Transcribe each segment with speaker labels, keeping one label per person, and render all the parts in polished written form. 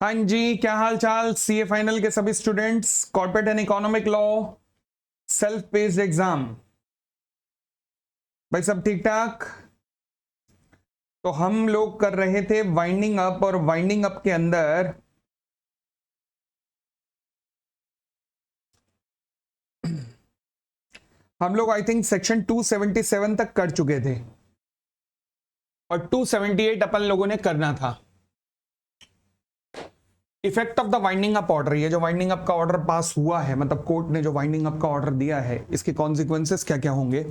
Speaker 1: हाँ जी, क्या हाल चाल सीए फाइनल के सभी students. Corporate and economic law self paced exam, भाई सब ठीक ठाक। तो हम लोग कर रहे थे वाइंडिंग अप, और वाइंडिंग अप के अंदर हम लोग आई थिंक सेक्शन 277 तक कर चुके थे और 278 अपन लोगों ने करना था। Effect of the winding up order, ये जो वाइंडिंग अप का ऑर्डर पास हुआ है, मतलब कोर्ट ने जो वाइंडिंग अप का ऑर्डर दिया है, इसके कॉन्सिक्वेंसेस क्या क्या होंगे।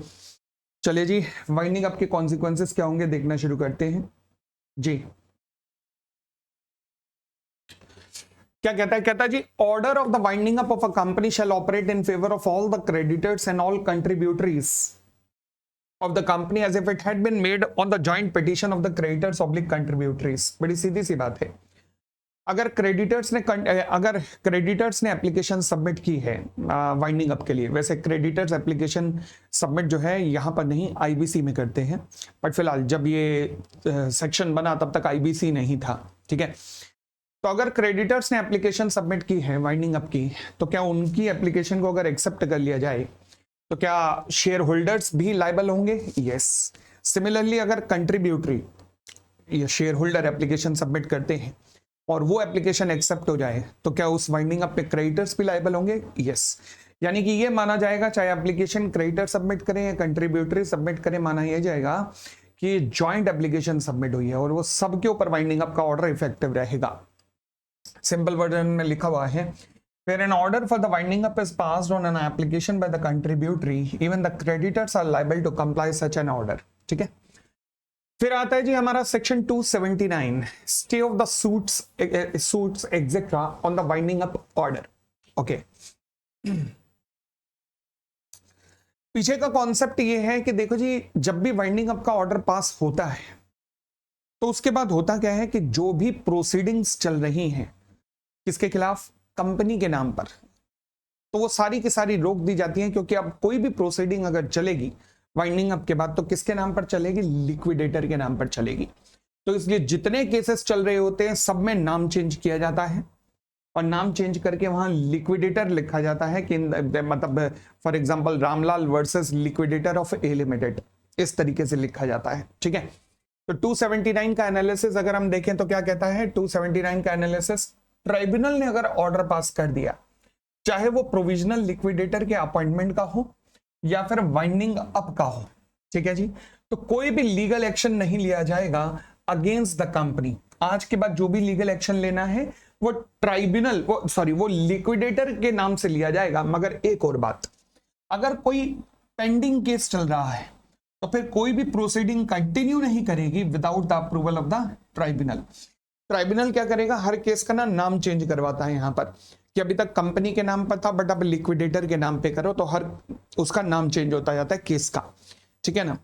Speaker 1: चलिए जी, वाइंडिंग अप के कॉन्सिक्वेंसेस क्या होंगे देखना शुरू करते हैं जी। क्या कहता है? कहता है जी, order of the winding up of a company shall operate in favour of all the creditors and all contributories of the company as if it had been made on the joint petition of the creditors oblique contributories. बड़ी सीधी सी बात है। अगर creditors ने application submit की है winding up के लिए, वैसे क्रेडिटर्स एप्लीकेशन सबमिट जो है यहां पर नहीं आईबीसी में करते हैं, बट फिलहाल जब ये सेक्शन बना तब तक आईबीसी नहीं था, ठीक है। तो अगर क्रेडिटर्स ने एप्लीकेशन सबमिट की है वाइंडिंग अप की, तो क्या उनकी एप्लीकेशन को अगर एक्सेप्ट कर लिया जाए तो क्या शेयर होल्डर्स भी लायबल होंगे? यस। सिमिलरली अगर कंट्रीब्यूटरी या शेयर होल्डर एप्लीकेशन सबमिट करते हैं और वो एप्लीकेशन एक्सेप्ट हो जाए तो क्या उस वाइंडिंग अप पे क्रेडिटर्स भी लायबल होंगे? यस। यानी कि ये माना जाएगा, चाहे एप्लीकेशन क्रेडिटर सबमिट करें या कंट्रीब्यूटरी सबमिट करें, माना यह जाएगा कि जॉइंट एप्लीकेशन सबमिट हुई है और वो सबके ऊपर वाइंडिंग अप का ऑर्डर इफेक्टिव रहेगा। सिंपल वर्जन में लिखा हुआ है, where an order for the winding up is passed on an application by the contributory, even the creditors are liable to comply such an order। ठीक है। फिर आता है जी हमारा section 279, stay of the suits etcetera on the winding up order. Okay, पीछे का concept ये है कि देखो जी, जब भी वाइंडिंग अप का ऑर्डर पास होता है तो उसके बाद होता क्या है कि जो भी प्रोसीडिंग्स चल रही हैं किसके खिलाफ, कंपनी के नाम पर, तो वो सारी की सारी रोक दी जाती हैं, क्योंकि अब कोई भी प्रोसीडिंग अगर चलेगी वाइंडिंग अप के बाद तो किसके नाम पर चलेगी? लिक्विडेटर के नाम पर चलेगी। तो इसलिए जितने केसेस चल रहे होते हैं सब में नाम चेंज किया जाता है और नाम चेंज करके वहां लिक्विडेटर लिखा जाता है कि मतलब for example Ramlal versus liquidator of a limited, इस तरीके से लिखा जाता है, ठीक है। तो 279 का एनालिसिस अगर हम देखें तो क्या कहता है 279 का एनालिसिस, ट्राइब्यूनल ने अगर ऑर्डर पास कर दिया, चाहे वो प्रोविजनल लिक्विडेटर के अपॉइंटमेंट का हो या फिर वाइंडिंग अप का हो, ठीक है जी, तो कोई भी लीगल एक्शन नहीं लिया जाएगा अगेंस्ट द कंपनी। आज के बाद जो भी लीगल एक्शन लेना है वो ट्राइब्यूनल वो लिक्विडेटर के नाम से लिया जाएगा। मगर एक और बात, अगर कोई पेंडिंग केस चल रहा है तो फिर कोई भी प्रोसीडिंग कंटिन्यू नहीं करेगी without the approval of the tribunal. Tribunal क्या करेगा? हर केस का नाम चेंज करवाता है यहां पर, कि अभी तक कंपनी के नाम पर था बट अब लिक्विडेटर के नाम पे करो, तो हर उसका नाम चेंज होता जाता है केस का, ठीक है ना।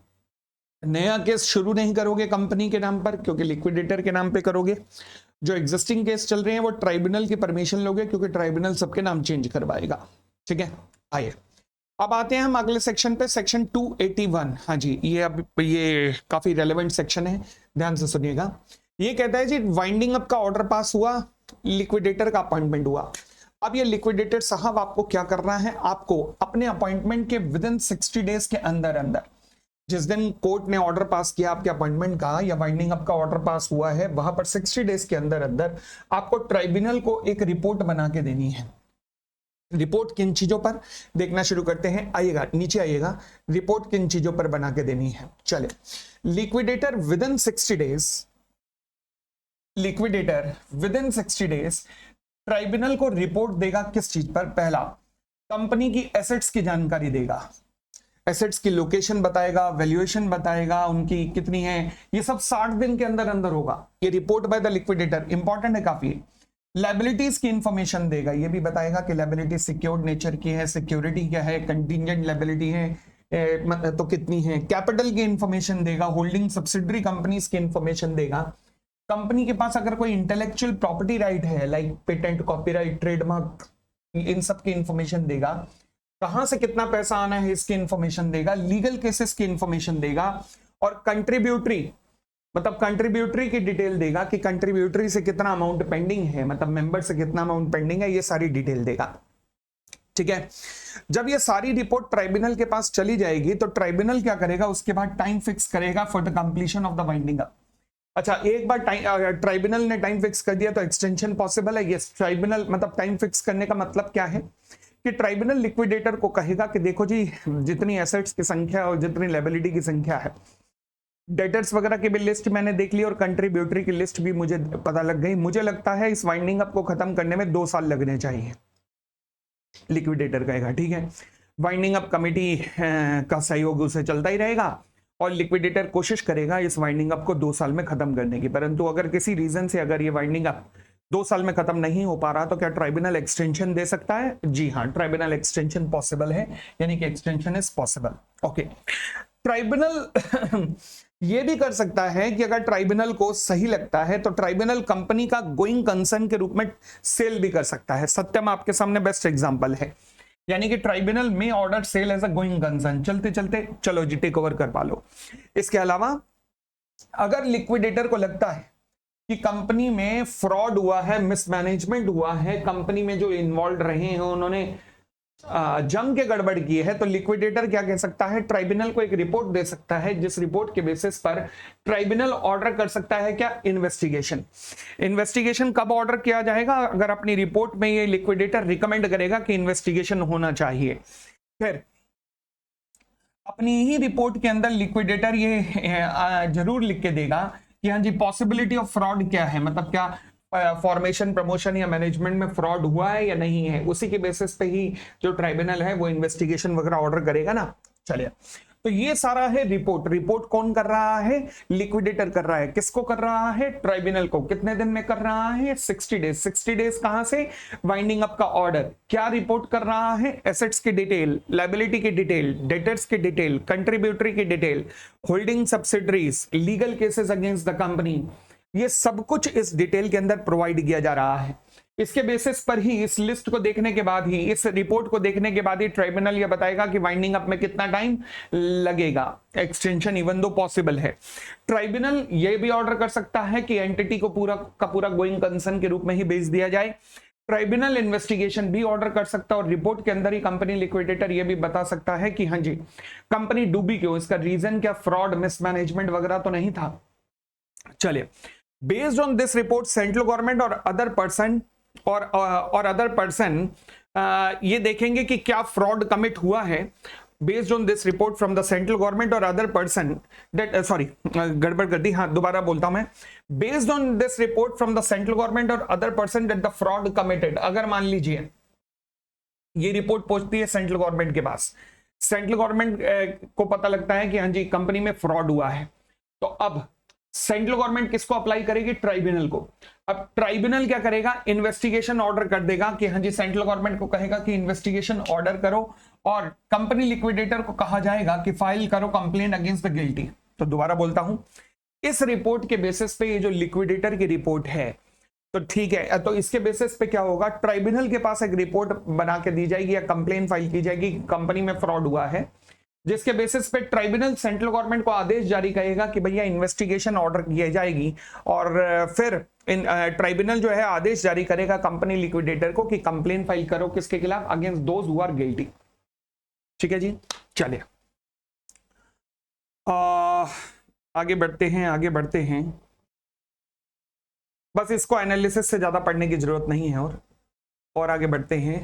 Speaker 1: नया केस शुरू नहीं करोगे कंपनी के नाम पर क्योंकि लिक्विडेटर के नाम पे करोगे। जो एग्जिस्टिंग केस चल रहे हैं वो ट्राइब्यूनल की परमिशन लोगे क्योंकि ट्राइब्यूनल सबके नाम चेंज करवाएगा, ठीक है। आइए अब आते हैं हम अगले सेक्शन पे, सेक्शन 281। हाँ जी, ये काफी रेलेवेंट सेक्शन है, ध्यान से सुनिएगा। ये कहता है जी, वाइंडिंग अप का ऑर्डर पास हुआ, लिक्विडेटर का अपॉइंटमेंट हुआ। अब ये लिक्विडेटर साहब आपको क्या करना है? आपको अपने अपॉइंटमेंट के विद इन 60 डेज के अंदर अंदर, जिस दिन कोर्ट ने ऑर्डर पास किया आपके अपॉइंटमेंट का या वाइंडिंग अप का ऑर्डर पास हुआ है, वहां पर 60 डेज के अंदर अंदर आपको ट्राइब्यूनल को एक रिपोर्ट बना के देनी है। रिपोर्ट किन चीजों पर देखना शुरू करते हैं, आइएगा नीचे आइएगा, रिपोर्ट किन चीजों पर बना के देनी है। चले, liquidator with in 60 days, liquidator with in 60 days tribunal को रिपोर्ट देगा किस चीज पर? पहला, कंपनी की एसेट्स की जानकारी देगा, एसेट्स की लोकेशन बताएगा, वैल्यूएशन बताएगा, उनकी कितनी है, ये सब 60 दिन के अंदर अंदर होगा। ये report by the liquidator important है काफी। लायबिलिटीज की इंफॉर्मेशन देगा, ये भी बताएगा कि लायबिलिटी सिक्योर्ड नेचर की है, सिक्योरिटी क्या है, कंटिंजेंट लायबिलिटी है तो कितनी है, कैपिटल की इंफॉर्मेशन देगा, होल्डिंग सब्सिडरी कंपनीज की इंफॉर्मेशन देगा, कंपनी के पास अगर कोई इंटेलेक्चुअल प्रॉपर्टी राइट है लाइक पेटेंट, कॉपीराइट, ट्रेडमार्क, इन सब की इंफॉर्मेशन देगा, कहां से कितना पैसा आना है इसकी इंफॉर्मेशन देगा, लीगल केसेस की इंफॉर्मेशन देगा, और कंट्रीब्यूटरी मतलब कंट्रीब्यूटरी की डिटेल देगा कि कंट्रीब्यूटरी से कितना अमाउंट पेंडिंग है, मतलब मेंबर से कितना अमाउंट पेंडिंग है, ये सारी डिटेल देगा। ठीक है, जब ये सारी रिपोर्ट ट्राइब्यूनल के पास चली जाएगी तो ट्राइब्यूनल क्या करेगा, उसके बाद टाइम फिक्स करेगा for the completion of the winding up. अच्छा, एक बार ट्राइब्यूनल ने टाइम फिक्स कर दिया तो एक्सटेंशन पॉसिबल है। यस, ट्राइब्यूनल मतलब टाइम फिक्स करने का मतलब क्या है कि ट्राइब्यूनल लिक्विडेटर को कहेगा कि देखो जी, जितनी एसेट्स की संख्या और जितनी लायबिलिटी की संख्या है, डेटर्स वगैरह की भी लिस्ट मैंने देख ली और कंट्रीब्यूटरी की लिस्ट भी मुझे पता लग गई, मुझे लगता है इस वाइंडिंग अप को खत्म करने में 2 साल लगने चाहिए। लिक्विडेटर कहेगा ठीक है, वाइंडिंग अप कमेटी का सहयोग उसे चलता ही रहेगा और लिक्विडेटर कोशिश करेगा इस वाइंडिंग अप को 2 साल में खत्म करने की। परंतु अगर किसी रीजन से अगर ये वाइंडिंग अप 2 साल में खत्म नहीं हो पा रहा तो क्या ट्राइब्यूनल एक्सटेंशन दे सकता है? जी हाँ, ट्राइब्यूनल एक्सटेंशन पॉसिबल है, यानी कि extension is possible. Okay, tribunal ये भी कर सकता है कि अगर ट्राइब्यूनल को सही लगता है तो ट्राइब्यूनल कंपनी का गोइंग कंसर्न के रूप में सेल भी कर सकता है। सत्यम आपके सामने बेस्ट एग्जांपल है, यानी कि ट्राइब्यूनल में order sale as a going concern, चलते चलते चलो जी टेक ओवर कर पा लो। इसके अलावा अगर लिक्विडेटर को लगता है कि कंपनी में फ्रॉड हुआ है, मिसमैनेजमेंट हुआ है, कंपनी में जो इन्वॉल्व रहे हैं उन्होंने जम के गड़बड़ की है, तो लिक्विडेटर क्या कह सकता है, ट्राइब्यूनल को एक रिपोर्ट दे सकता है, जिस रिपोर्ट के बेसिस पर ट्राइब्यूनल ऑर्डर कर सकता है क्या, इन्वेस्टिगेशन। इन्वेस्टिगेशन कब ऑर्डर किया जाएगा, अगर अपनी रिपोर्ट में ये लिक्विडेटर रिकमेंड करेगा कि इन्वेस्टिगेशन होना चाहिए। फिर अपनी ही रिपोर्ट के अंदर लिक्विडेटर ये जरूर लिख के देगा कि हाँ जी, पॉसिबिलिटी ऑफ फ्रॉड क्या है, मतलब क्या फॉर्मेशन, प्रमोशन या मैनेजमेंट में फ्रॉड हुआ है या नहीं है। उसी के बेसिस पे ही जो ट्राइब्यूनल है वो इन्वेस्टिगेशन वगैरह ऑर्डर करेगा ना। चलिए, तो ये सारा है रिपोर्ट। रिपोर्ट कौन कर रहा है, लिक्विडेटर कर रहा है। किसको कर रहा है, ट्राइब्यूनल को। कितने दिन में कर रहा है, 60 डेज। 60 डेज कहां से, वाइंडिंग अप का ऑर्डर। क्या रिपोर्ट कर रहा है, एसेट्स की डिटेल, लायबिलिटी की डिटेल, डेटर्स की डिटेल, कंट्रीब्यूटरी की detail, holding subsidiaries, legal cases against the company, ये सब कुछ इस डिटेल के अंदर प्रोवाइड किया जा रहा है। इसके बेसिस पर ही, इस लिस्ट को देखने के बाद ही, इस रिपोर्ट को देखने के बाद ही ट्राइब्यूनल यह बताएगा कि वाइंडिंग अप में कितना टाइम लगेगा, एक्सटेंशन इवन दो पॉसिबल है। ट्राइब्यूनल यह भी ऑर्डर कर सकता है कि एंटिटी को पूरा का पूरा गोइंग कंसर्न के रूप में ही भेज दिया जाए। ट्राइब्यूनल इन्वेस्टिगेशन भी ऑर्डर कर सकता है और रिपोर्ट के अंदर ही कंपनी लिक्विडेटर ये भी बता सकता है कि हाँ जी, कंपनी डूबी क्यों, इसका रीजन क्या, फ्रॉड, मिसमैनेजमेंट वगैरह तो नहीं था। चलिए, based on this report central government और अदर पर्सन ये देखेंगे कि क्या फ्रॉड कमिट हुआ है। Based on this report from the central government और अदर पर्सन दैट, सॉरी गड़बड़ कर दी, हाँ दोबारा बोलता हूं मैं। Based on this report from the central government और other person that the fraud committed, अगर मान लीजिए ये रिपोर्ट पहुंचती है सेंट्रल गवर्नमेंट के पास, सेंट्रल गवर्नमेंट को पता लगता है कि हाँ जी कंपनी में फ्रॉड हुआ है, तो अब सेंट्रल गवर्नमेंट किसको अप्लाई करेगी, ट्राइब्यूनल को। अब ट्राइब्यूनल क्या करेगा, इन्वेस्टिगेशन ऑर्डर कर देगा कि हाँ जी, सेंट्रल गवर्नमेंट को कहेगा कि इन्वेस्टिगेशन ऑर्डर करो और कंपनी लिक्विडेटर को कहा जाएगा कि फाइल करो कंप्लेंट अगेंस्ट द गिल्टी। तो दोबारा बोलता हूं, इस रिपोर्ट के बेसिस पे ये जो लिक्विडेटर की रिपोर्ट है, तो ठीक है, तो इसके बेसिस पे क्या होगा, ट्राइब्यूनल के पास एक रिपोर्ट बना के दी जाएगी या कंप्लेंट फाइल की जाएगी कंपनी में फ्रॉड हुआ है, जिसके बेसिस पे ट्राइब्यूनल सेंट्रल गवर्नमेंट को आदेश जारी करेगा कि भैया इन्वेस्टिगेशन ऑर्डर की जाएगी और फिर ट्राइब्यूनल जो है आदेश जारी करेगा कंपनी लिक्विडेटर को कि कंप्लेंट फाइल करो किसके खिलाफ, against those who are guilty. ठीक है जी, चलिए आगे बढ़ते हैं, आगे बढ़ते हैं। बस इसको एनालिसिस से ज्यादा पढ़ने की जरूरत नहीं है और आगे बढ़ते हैं।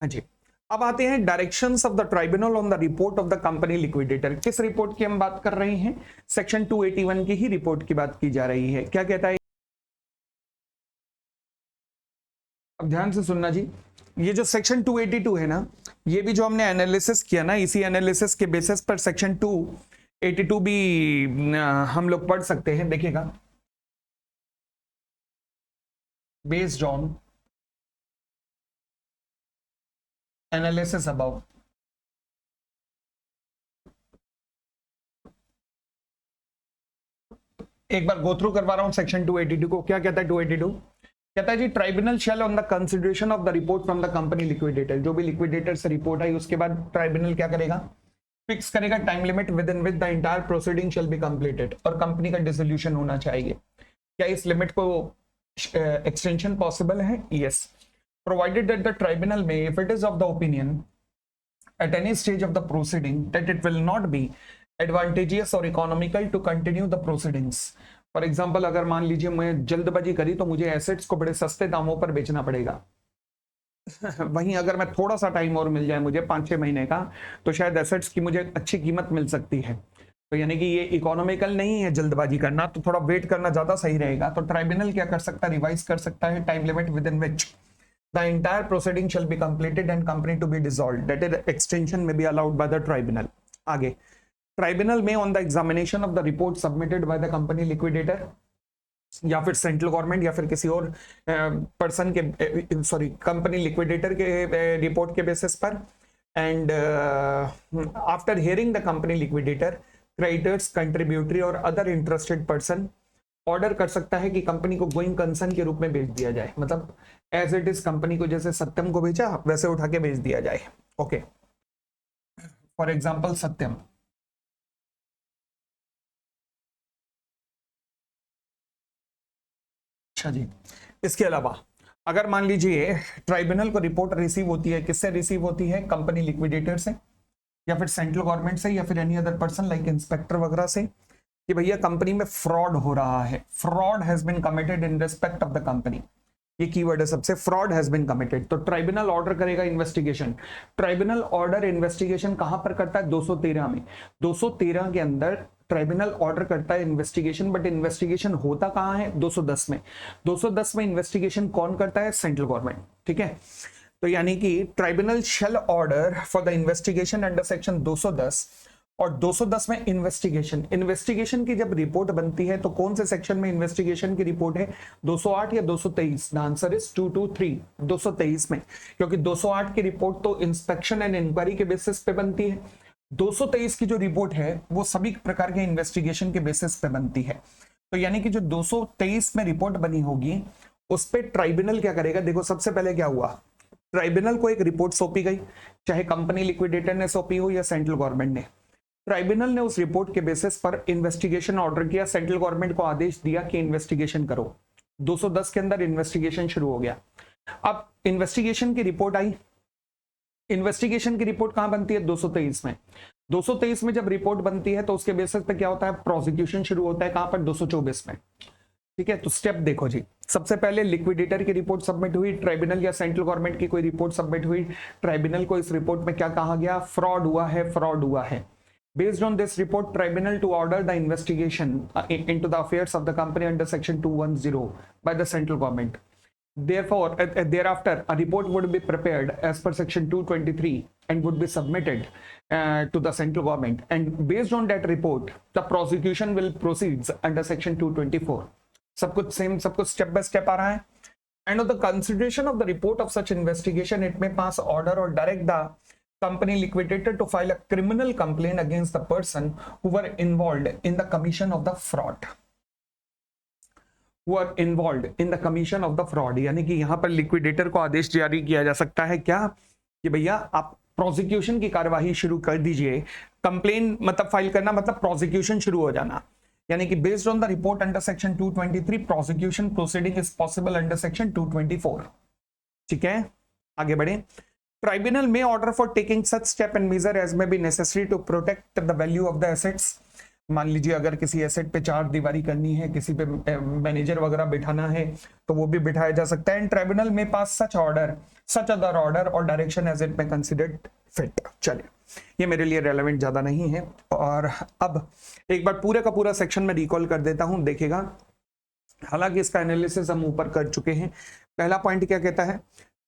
Speaker 1: हाँ जी, अब आते हैं directions of the tribunal on the report of the company liquidator. किस रिपोर्ट की हम बात कर रहे हैं, सेक्शन 281 की ही रिपोर्ट की बात की जा रही है। क्या कहता है, अब ध्यान से सुनना जी, ये जो सेक्शन 282 है ना, ये भी जो हमने एनालिसिस किया ना, इसी एनालिसिस के बेसिस पर सेक्शन 282 भी हम लोग पढ़ सकते हैं। देखिएगा, बेस्ड ऑन एनालिसिस अबाउट, एक बार गो थ्रू करवा रहा हूं सेक्शन 282 को। क्या कहता है 282, कहता है जी, tribunal shall on the consideration of the report from the company liquidator. जो भी लिक्विडेटर से रिपोर्ट आई उसके बाद ट्राइब्यूनल क्या करेगा, फिक्स करेगा time limit within with the entire proceeding shall be completed, और कंपनी का डिसोल्यूशन होना चाहिए। क्या इस लिमिट को एक्सटेंशन पॉसिबल है? Yes, provided that the tribunal may if it is of the opinion at any stage of the proceeding that it will not be advantageous or economical to continue the proceedings. For example, अगर मान लीजिए मैं जल्दबाजी करी तो मुझे assets को बड़े सस्ते दामों पर बेचना पड़ेगा वहीं अगर मैं थोड़ा सा टाइम और मिल जाए मुझे 5-6 महीने का, तो शायद एसेट्स की मुझे अच्छी कीमत मिल सकती है। तो यानी कि ये इकोनॉमिकल नहीं है जल्दबाजी करना, तो थोड़ा वेट करना ज्यादा सही रहेगा। तो ट्राइब्यूनल क्या कर सकता है? रिवाइज कर सकता है time limit with in which the entire proceeding shall be completed and company to be dissolved, that is extension may be allowed by the tribunal. आगे, tribunal may on the examination of the report submitted by the company liquidator या फिर central government या फिर किसी और person के sorry company liquidator के report के बेसिस पर, and after hearing the company liquidator, creditors, contributory और अदर इंटरेस्टेड पर्सन ऑर्डर कर सकता है कि कंपनी को गोइंग कंसर्न के रूप में बेच दिया जाए। मतलब एज इट इज कंपनी को जैसे सत्यम को बेचा वैसे उठा के बेच दिया जाए। ओके, फॉर एग्जांपल सत्यम, अच्छा जी। इसके अलावा अगर मान लीजिए ट्राइब्यूनल को रिपोर्ट रिसीव होती है, किससे रिसीव होती है? कंपनी लिक्विडेटर से या फिर सेंट्रल गवर्नमेंट से या फिर any other person like inspector वगैरह से, कि भैया कंपनी में फ्रॉड हो रहा है, fraud has been committed in respect of the company. ये कीवर्ड है सबसे, फ्रॉड हैज बीन कमिटेड। तो ट्राइब्यूनल ऑर्डर करेगा इन्वेस्टिगेशन। ट्राइब्यूनल ऑर्डर इन्वेस्टिगेशन कहां पर करता है? 213 में। 213 के अंदर ट्राइब्यूनल ऑर्डर करता है इन्वेस्टिगेशन, बट इन्वेस्टिगेशन होता कहां है? 210 में। 210 में इन्वेस्टिगेशन कौन करता है? Central government. ठीक है, तो यानी कि tribunal shall order for the investigation under section 210, और 210 में इन्वेस्टिगेशन की जब रिपोर्ट बनती है तो कौन से सेक्शन में इन्वेस्टिगेशन की रिपोर्ट है? 208 या 223? द आंसर इज 223, 223 में, क्योंकि 208 की रिपोर्ट तो इंस्पेक्शन एंड इंक्वायरी के बेसिस पे बनती है। 223 की जो रिपोर्ट है वो सभी प्रकार के इन्वेस्टिगेशन के बेसिस पे बनती है। तो यानी कि जो 223 में रिपोर्ट बनी होगी उस पर ट्राइब्यूनल क्या करेगा? देखो सबसे पहले क्या हुआ, ट्राइब्यूनल को एक रिपोर्ट सौंपी गई, चाहे कंपनी लिक्विडेटर ने सौंपी हो या सेंट्रल गवर्नमेंट ने। ट्राइब्यूनल ने उस रिपोर्ट के बेसिस पर इन्वेस्टिगेशन ऑर्डर किया, सेंट्रल गवर्नमेंट को आदेश दिया कि इन्वेस्टिगेशन करो। 210 के अंदर इन्वेस्टिगेशन शुरू हो गया। अब इन्वेस्टिगेशन की रिपोर्ट आई, इन्वेस्टिगेशन की रिपोर्ट कहां बनती है? 223 में। 223 में जब रिपोर्ट बनती है तो उसके बेसिस पे क्या होता है? प्रोसिक्यूशन शुरू होता है। कहां पर? 224 में। ठीक है, तो स्टेप देखो जी। सबसे पहले लिक्विडेटर की रिपोर्ट सबमिट हुई, ट्राइब्यूनल या सेंट्रल गवर्नमेंट की कोई रिपोर्ट सबमिट हुई। ट्राइब्यूनल को इस रिपोर्ट में क्या कहा गया? फ्रॉड हुआ है, फ्रॉड हुआ है। Based on this report, tribunal to order the investigation into the affairs of the company under section 210 by the central government. Therefore, thereafter, a report would be prepared as per section 223 and would be submitted to the central government. And based on that report, the prosecution will proceed under section 224. सब कुछ same, सब कुछ step by step आ रहा है। And on the consideration of the report of such investigation, it may pass order or direct the company liquidator to file a criminal complaint against the person who were involved in the commission of the fraud, who are involved in the commission of the fraud। यानी कि यहां पर liquidator को आदेश जारी किया जा सकता है क्या? कि भैया आप प्रोसिक्यूशन की कार्यवाही शुरू कर दीजिए। कंप्लेन मतलब फाइल करना मतलब प्रोसिक्यूशन शुरू हो जाना। यानी कि based on the report under section 223 prosecution proceeding is possible under section 224। ठीक है, आगे बढ़े। Tribunal may order for taking such step and measure as may be necessary to protect the value of the assets। मान लीजिए अगर किसी asset पे चार दीवारी करनी है, किसी पे मैनेजर वगैरह बिठाना है तो वो भी बिठाया जा सकता है। Tribunal may pass such order, such other order और direction as it may considered fit. चलिए, ये मेरे लिए रेलेवेंट ज्यादा नहीं है। और अब एक बार पूरे का पूरा सेक्शन में रिकॉल कर देता हूं, देखेगा। हालांकि इसका एनालिसिस हम ऊपर कर चुके हैं। पहला पॉइंट क्या कहता है?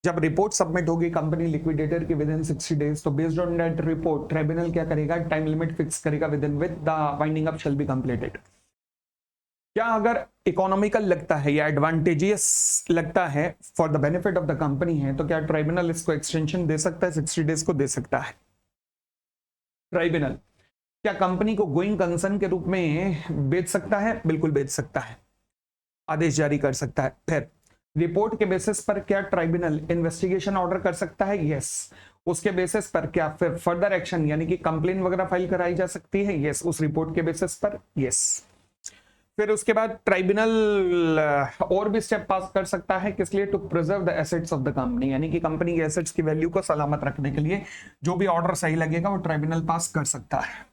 Speaker 1: जब रिपोर्ट सबमिट होगी कंपनी लिक्विडेटर की विद इन 60 डेज, तो based on that report tribunal क्या करेगा? टाइम लिमिट फिक्स करेगा with in with the winding up shell be completed. क्या अगर इकोनॉमिकल लगता है या एडवांटेजियस लगता है for the benefit of the company है, तो क्या ट्राइब्यूनल इसको एक्सटेंशन दे सकता है? 60 डेज को दे सकता है। ट्राइब्यूनल क्या कंपनी को गोइंग कंसर्न के रूप में बेच सकता है? बिल्कुल बेच सकता है, आदेश जारी कर सकता है। फिर रिपोर्ट के बेसिस पर क्या ट्राइब्यूनल इन्वेस्टिगेशन ऑर्डर कर सकता है? यस। उसके बेसिस पर क्या फिर फर्दर एक्शन यानी कि कंप्लेन वगैरह फाइल कराई जा सकती है? यस। उस रिपोर्ट के बेसिस पर? यस। फिर उसके बाद ट्राइब्यूनल और भी स्टेप पास कर सकता है, किस लिए? To preserve the assets of the company, यानी कि कंपनी के एसेट्स की वैल्यू को सलामत रखने के लिए जो भी ऑर्डर सही लगेगा वो ट्राइब्यूनल पास कर सकता है।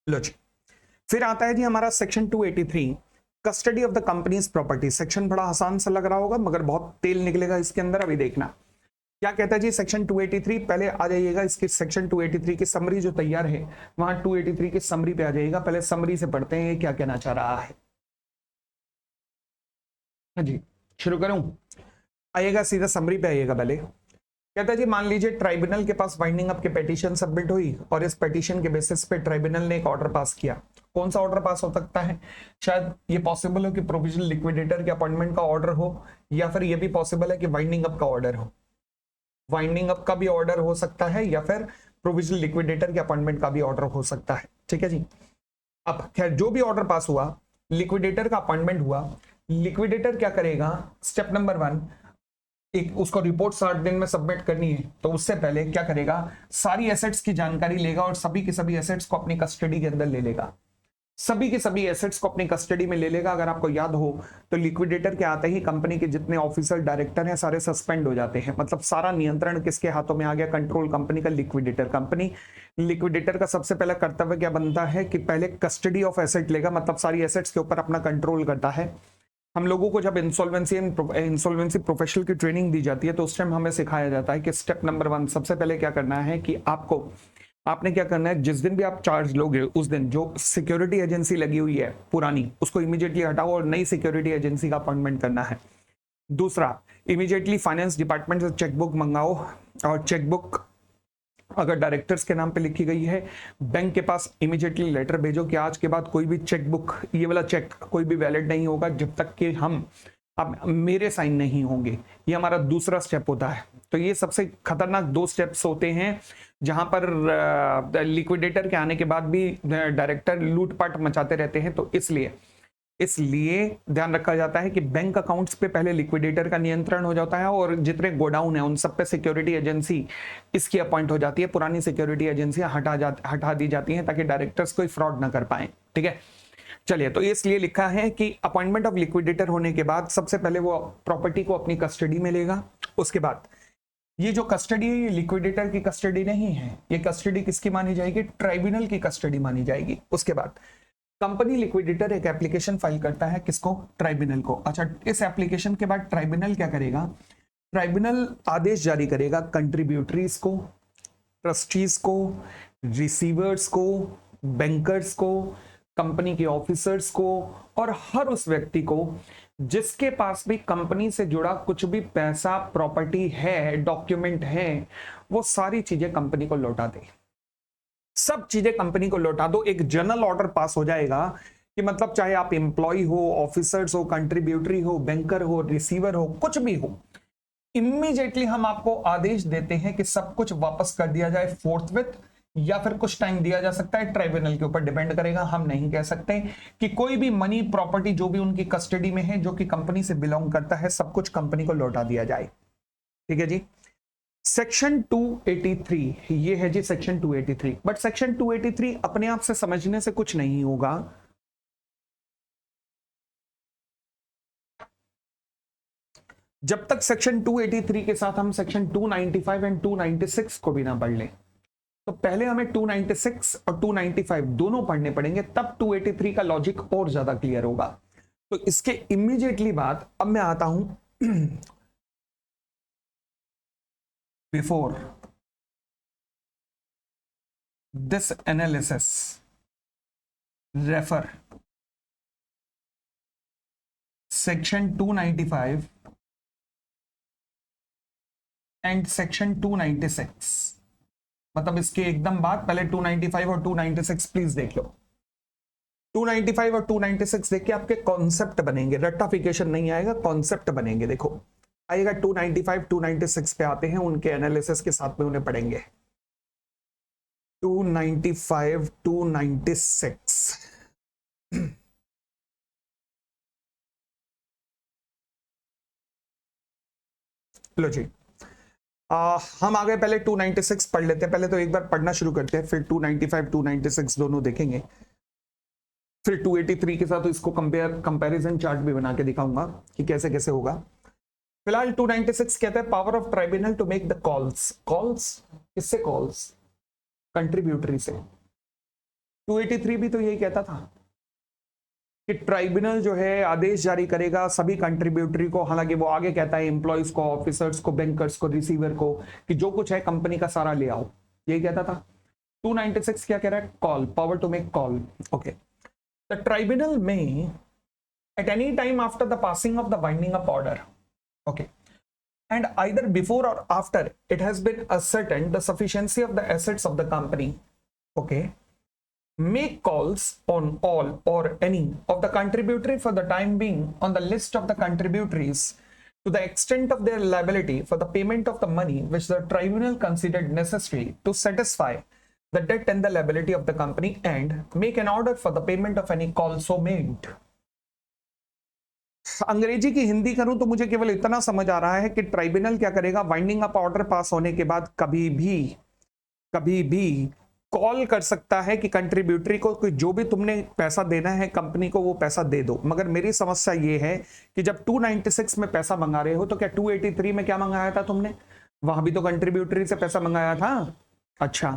Speaker 1: लो जी, फिर आता है जी हमारा section 283, custody of the companies property. Section बड़ा आसान सा लग रहा होगा मगर बहुत तेल निकलेगा इसके अंदर, अभी देखना क्या कहता है जी सेक्शन 283। पहले आ जाइएगा इसकी सेक्शन 283 की समरी जो तैयार है, वहां 283 की समरी पे आ जाइएगा। पहले समरी से पढ़ते हैं ये क्या कहना चाह रहा है। हाँ जी, शुरू करूं? आइएगा सीधा समरी पे आइएगा। पहले कहता है जी, मान लीजिए ट्राइब्यूनल के पास वाइंडिंग अप की पिटीशन सबमिट हुई और इस पिटीशन के बेसिस पे ट्राइब्यूनल ने एक ऑर्डर पास किया। कौन सा ऑर्डर पास हो सकता है? शायद ये पॉसिबल हो कि प्रोविजनल लिक्विडेटर के अपॉइंटमेंट का ऑर्डर हो, या फिर ये भी पॉसिबल है कि वाइंडिंग अप का ऑर्डर हो। वाइंडिंग अप का भी ऑर्डर हो सकता है या फिर प्रोविजनल लिक्विडेटर के अपॉइंटमेंट का भी ऑर्डर हो सकता है। ठीक है जी। अब खैर जो भी ऑर्डर पास हुआ, लिक्विडेटर का अपॉइंटमेंट हुआ, लिक्विडेटर क्या करेगा? स्टेप नंबर 1, एक उसको रिपोर्ट 60 दिन में सबमिट करनी है, तो उससे पहले क्या करेगा? सारी एसेट्स की जानकारी लेगा और सभी के सभी एसेट्स को अपनी कस्टडी के अंदर ले लेगा। सभी के सभी एसेट्स को अपनी कस्टडी में ले लेगा। अगर आपको याद हो तो लिक्विडेटर के आते ही कंपनी के जितने ऑफिसर डायरेक्टर हैं सारे सस्पेंड हो जाते हैं। मतलब सारा नियंत्रण किसके हाथों में आ गया? कंट्रोल कंपनी का, लिक्विडेटर कंपनी। लिक्विडेटर का सबसे पहला कर्तव्य क्या बनता है कि पहले कस्टडी ऑफ एसेट लेगा, मतलब सारी एसेट्स के ऊपर अपना कंट्रोल करता है। हम लोगों को जब इंसॉल्वेंसी प्रोफेशनल की ट्रेनिंग दी जाती है तो उस टाइम हमें सिखाया जाता है कि स्टेप नंबर 1 सबसे पहले क्या करना है कि आपने क्या करना है, जिस दिन भी आप चार्ज लोगे उस दिन जो सिक्योरिटी एजेंसी लगी हुई है पुरानी, उसको इमीडिएटली हटाओ और नई सिक्योरिटी एजेंसी का अपॉइंटमेंट करना है। दूसरा, इमीडिएटली फाइनेंस डिपार्टमेंट से चेकबुक मंगाओ, और चेकबुक अगर डायरेक्टर्स के नाम पे लिखी गई है, बैंक के पास इमीडिएटली लेटर भेजो कि आज के बाद कोई भी चेकबुक, ये वाला चेक कोई भी वैलिड नहीं होगा जब तक कि अब मेरे साइन नहीं होंगे। ये हमारा दूसरा स्टेप होता है। तो ये सबसे खतरनाक 2 स्टेप्स होते हैं जहां पर लिक्विडेटर के आने के बाद भी डायरेक्टर लूटपाट मचाते रहते हैं। तो इसलिए ध्यान रखा जाता है कि बैंक अकाउंट्स पे पहले लिक्विडेटर का नियंत्रण हो जाता है और जितने गोडाउन है उन सब पे सिक्योरिटी एजेंसी इसकी अपॉइंट हो जाती है। पुरानी सिक्योरिटी एजेंसियां हटा दी जाती हैं ताकि डायरेक्टर्स कोई फ्रॉड ना कर पाए। ठीक है, चलिए। तो इसलिए लिखा है कि अपॉइंटमेंट ऑफ लिक्विडेटर होने के बाद सबसे पहले वो प्रॉपर्टी को अपनी कस्टडी में लेगा। उसके बाद ये जो कस्टडी है ये लिक्विडेटर की कस्टडी नहीं है, ये कस्टडी किसकी मानी जाएगी? ट्राइब्यूनल की कस्टडी मानी जाएगी। उसके बाद कंपनी लिक्विडेटर एक एप्लीकेशन फाइल करता है, किसको? ट्राइब्यूनल को। अच्छा, इस एप्लीकेशन के बाद ट्राइब्यूनल क्या करेगा? ट्राइब्यूनल आदेश जारी करेगा कंट्रीब्यूटरीज को, ट्रस्टीज को, रिसीवर्स को, बैंकर्स को, कंपनी के ऑफिसर्स को और हर उस व्यक्ति को जिसके पास भी कंपनी से जुड़ा कुछ भी पैसा, प्रॉपर्टी है, डॉक्यूमेंट है, वो सारी चीजें कंपनी को लौटा दे। सब चीजें कंपनी को लौटा दो। एक जनरल ऑर्डर पास हो जाएगा कि मतलब चाहे आप एम्प्लॉय हो, ऑफिसर्स हो, कंट्रीब्यूटरी हो, बैंकर हो, रिसीवर हो, कुछ भी हो, इमीडिएटली हम आपको आदेश देते हैं कि सब कुछ वापस कर दिया जाए फोर्थविथ, या फिर कुछ टाइम दिया जा सकता है, ट्राइब्यूनल के ऊपर डिपेंड करेगा। हम नहीं कह सकते कि कोई भी मनी, प्रॉपर्टी जो भी उनकी कस्टडी में है, जो कि कंपनी से बिलोंग करता है, सब कुछ कंपनी को लौटा दिया जाए। ठीक है जी। सेक्शन 283 ये है जी सेक्शन 283। बट सेक्शन 283 अपने आप से समझने से कुछ नहीं होगा। जब तक सेक्शन 283 के साथ हम सेक्शन 295 एंड 296 को भी ना पढ़ लें, तो पहले हमें 296 और 295 दोनों पढ़ने पड़ेंगे, तब 283 का लॉजिक और ज्यादा क्लियर होगा। तो इसके इमीडिएटली बाद अब मैं आता हूं before this analysis refer section 295 and section 296। मतलब इसके एकदम बाद पहले 295 और 296 प्लीज देख लो। 295 और 296 देख के आपके कॉन्सेप्ट बनेंगे, रट्टाफिकेशन नहीं आएगा, कॉन्सेप्ट बनेंगे। देखो आएगा 295 296 पे आते हैं, उनके एनालिसिस के साथ में उन्हें पढ़ेंगे। 295 296 लो जी, हम आ गए, पहले 296 पढ़ लेते हैं, पहले तो एक बार पढ़ना शुरू करते हैं, फिर 295 296 दोनों देखेंगे, फिर 283 के साथ तो इसको कंपैरिजन चार्ट भी बना के दिखाऊंगा कि कैसे कैसे होगा। फिलहाल 296 कहता है power of tribunal to make the calls. Calls किससे? कॉल्स कंट्रीब्यूटरी से। 283 भी तो यही कहता था कि ट्राइब्यूनल जो है आदेश जारी करेगा सभी कंट्रीब्यूटरी को, हालांकि वो आगे कहता है एम्प्लॉयज को, ऑफिसर्स को, बैंकर्स को, रिसीवर को, कि जो कुछ है कंपनी का सारा ले आओ, यही कहता था। 296 क्या कह रहा है? Call, power to make call. Okay, the tribunal में at any time after the passing of the winding up order, okay, and either before or after it has been ascertained the sufficiency of the assets of the company, okay, make calls on all or any of the contributory for the time being on the list of the contributories to the extent of their liability for the payment of the money which the tribunal considered necessary to satisfy the debt and the liability of the company, and make an order for the payment of any call so made. अंग्रेजी की हिंदी करूं तो मुझे केवल इतना समझ आ रहा है कि ट्राइब्यूनल क्या करेगा, वाइंडिंग अप ऑर्डर पास होने के बाद कभी भी कॉल कर सकता है कि कंट्रीब्यूटरी को कि जो भी तुमने पैसा देना है कंपनी को वो पैसा दे दो। मगर मेरी समस्या ये है कि जब 296 में पैसा मंगा रहे हो तो क्या 283 में क्या मंगाया था तुमने? वहां भी तो कंट्रीब्यूटरी से पैसा मंगाया था। अच्छा,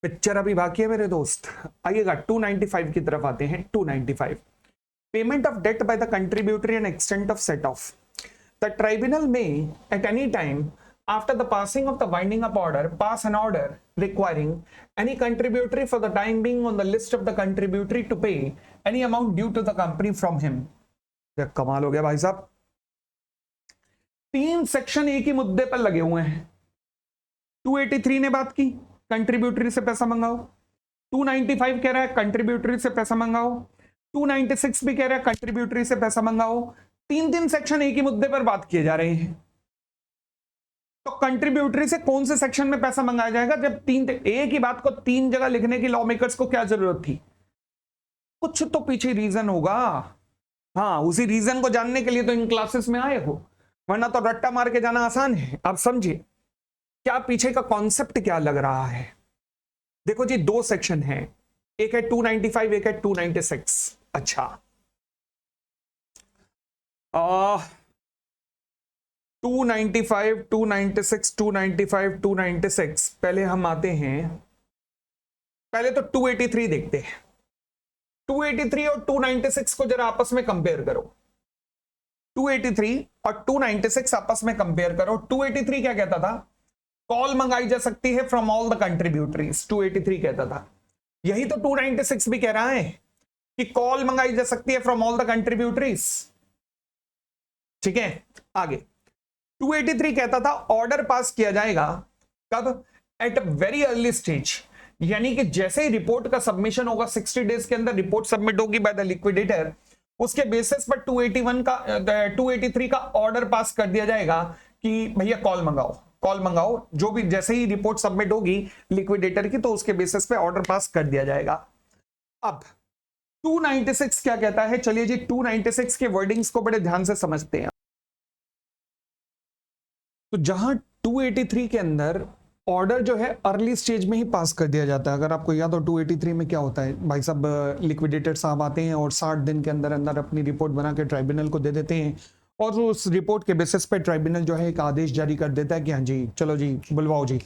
Speaker 1: पिक्चर अभी बाकी है मेरे दोस्त, आइएगा 295 की तरफ आते हैं। 295 payment of debt by the contributory and extent of set off. The tribunal may at any time after the passing of the winding up order pass an order requiring any contributory for the time being on the list of the contributory to pay any amount due to the company from him. कमाल हो गया भाई साहब, 3 section एक ही मुद्दे पर लगे हुए हैं। 283 ने बात की कंट्रीब्यूटरी से पैसा मंगाओ, 295 कह रहा है कंट्रीब्यूटरी से पैसा मंगाओ, 296 भी कह रहा है कंट्रीब्यूटरी से पैसा मंगाओ। 3 सेक्शन एक ही मुद्दे पर बात किए जा रहे हैं। तो कंट्रीब्यूटरी से कौन से सेक्शन में पैसा मंगाया जाएगा? जब एक ही बात को 3 जगह लिखने की लॉ मेकर्स को क्या जरूरत थी? कुछ तो पीछे रीजन होगा। हाँ, उसी रीजन को जानने के लिए तो इन क्लासेस में आए हो, वरना तो रट्टा मार के जाना आसान है। आप समझिए क्या पीछे का कॉन्सेप्ट क्या लग रहा है। देखो जी, 2 सेक्शन है, एक है 295, एक है 296। अच्छा, 295, 296, 295, 296। पहले हम आते हैं, पहले तो 283 देखते हैं। 283 और 296 को जरा आपस में कंपेयर करो। 283 और 296 आपस में कंपेयर करो। 283 क्या कहता था? कॉल मंगाई जा सकती है फ्रॉम ऑल द कंट्रीब्यूटरीज, 283 कहता था। यही तो 296 भी कह रहा है कि कॉल मंगाई जा सकती है फ्रॉम ऑल द कंट्रीब्यूटरीज। ठीक है, आगे 283 कहता था ऑर्डर पास किया जाएगा कब? At a very early stage, यानी कि जैसे ही रिपोर्ट का सबमिशन होगा, 60 डेज के अंदर रिपोर्ट सबमिट होगी बाय द लिक्विडेटर, उसके बेसिस पर 283 का ऑर्डर पास कर दिया जाएगा कि भैया कॉल मंगाओ, कॉल मंगाओ। जो भी जैसे ही रिपोर्ट सबमिट होगी लिक्विडेटर की, तो उसके बेसिस पे ऑर्डर पास कर दिया जाएगा। अब 296 क्या कहता है? चलिए जी, 296 के वर्डिंग्स को बड़े ध्यान से समझते हैं। तो जहां 283 के अंदर ऑर्डर जो है अर्ली स्टेज में ही पास कर दिया जाता है। अगर आपको याद हो 283 में क्या होता है भाई साहब, लिक्विडेटर साहब आते हैं और 60 दिन के अंदर अंदर अपनी रिपोर्ट बना के ट्राइब्यूनल को दे देते हैं, और उस रिपोर्ट के बेसिस पे ट्राइब्यूनल जो है एक आदेश जारी कर देता है कि हाँ जी चलो जी बुलवाओ जी,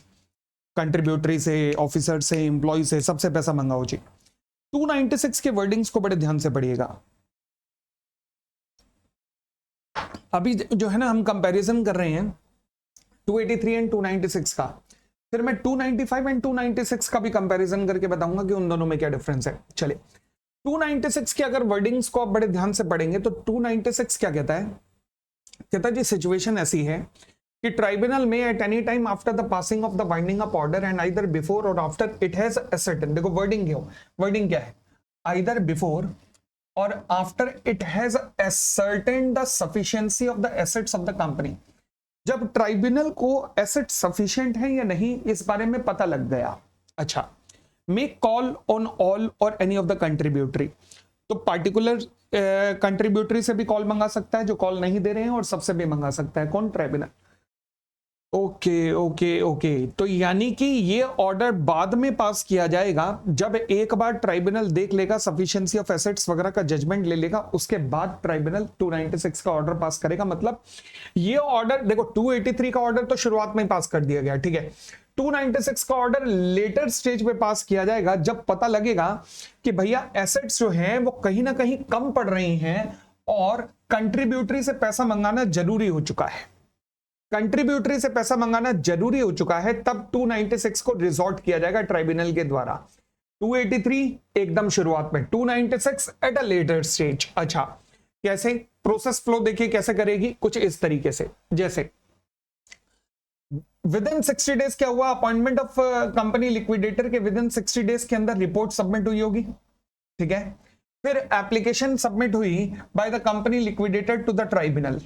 Speaker 1: कंट्रीब्यूटरी से, ऑफिसर से, एम्प्लॉय से, सबसे पैसा मंगाओ जी। 296 के वर्डिंग्स को बड़े ध्यान से पढ़िएगा। अभी जो है ना हम कंपैरिजन कर रहे हैं 283 एंड 296 का, फिर मैं 295 एंड 296 का भी कंपैरिजन करके बताऊंगा कि उन दोनों में क्या डिफरेंस है। चलिए 296 के अगर वर्डिंग्स को आप बड़े ध्यान से पढ़ेंगे तो 296 क्या कहता है? कहता है जी सिचुएशन ऐसी है कि ट्राइब्यूनल में at any time after the passing of the winding up order and either before और आफ्टर इट हैज असर्टेन, देखो वर्डिंग क्या है? आइदर बिफोर और after it has ascertain the sufficiency of the assets of the company. जब tribunal को asset sufficient है या नहीं इस बारे में पता लग गया, अच्छा, मेक कॉल ऑन ऑल और एनी ऑफ द कंट्रीब्यूटरी, तो पार्टिकुलर कंट्रीब्यूटरी से भी कॉल मंगा सकता है जो कॉल नहीं दे रहे हैं, और सबसे भी मंगा सकता है। कौन? ट्राइब्यूनल। ओके ओके ओके, तो यानी कि ये ऑर्डर बाद में पास किया जाएगा जब एक बार ट्राइब्यूनल देख लेगा, सफिशिएंसी ऑफ एसेट्स वगैरह का जजमेंट ले लेगा, उसके बाद ट्राइब्यूनल 296 का ऑर्डर पास करेगा। मतलब ये ऑर्डर देखो 283 का ऑर्डर तो शुरुआत में ही पास कर दिया गया, ठीक है, 296 का ऑर्डर लेटर स्टेज पे पास किया जाएगा जब पता लगेगा कि भैया एसेट्स जो हैं वो कहीं ना कहीं कम पड़ रही हैं और कंट्रीब्यूटरी से पैसा मंगाना जरूरी हो चुका है, कंट्रीब्यूटरी से पैसा मंगाना जरूरी हो चुका है, तब 296 को रिजॉर्ट किया जाएगा ट्राइब्यूनल के द्वारा। 283 एकदम शुरुआत में, 296 एट अ लेटर स्टेज। अच्छा, कैसे प्रोसेस फ्लो देखिए कैसे करेगी, कुछ इस तरीके से, जैसे विद इन 60 डेज क्या हुआ, अपॉइंटमेंट ऑफ कंपनी लिक्विडेटर के विद इन 60 डेज के अंदर रिपोर्ट सबमिट हुई होगी, ठीक है, फिर एप्लीकेशन सबमिट हुई by the company liquidator to the tribunal,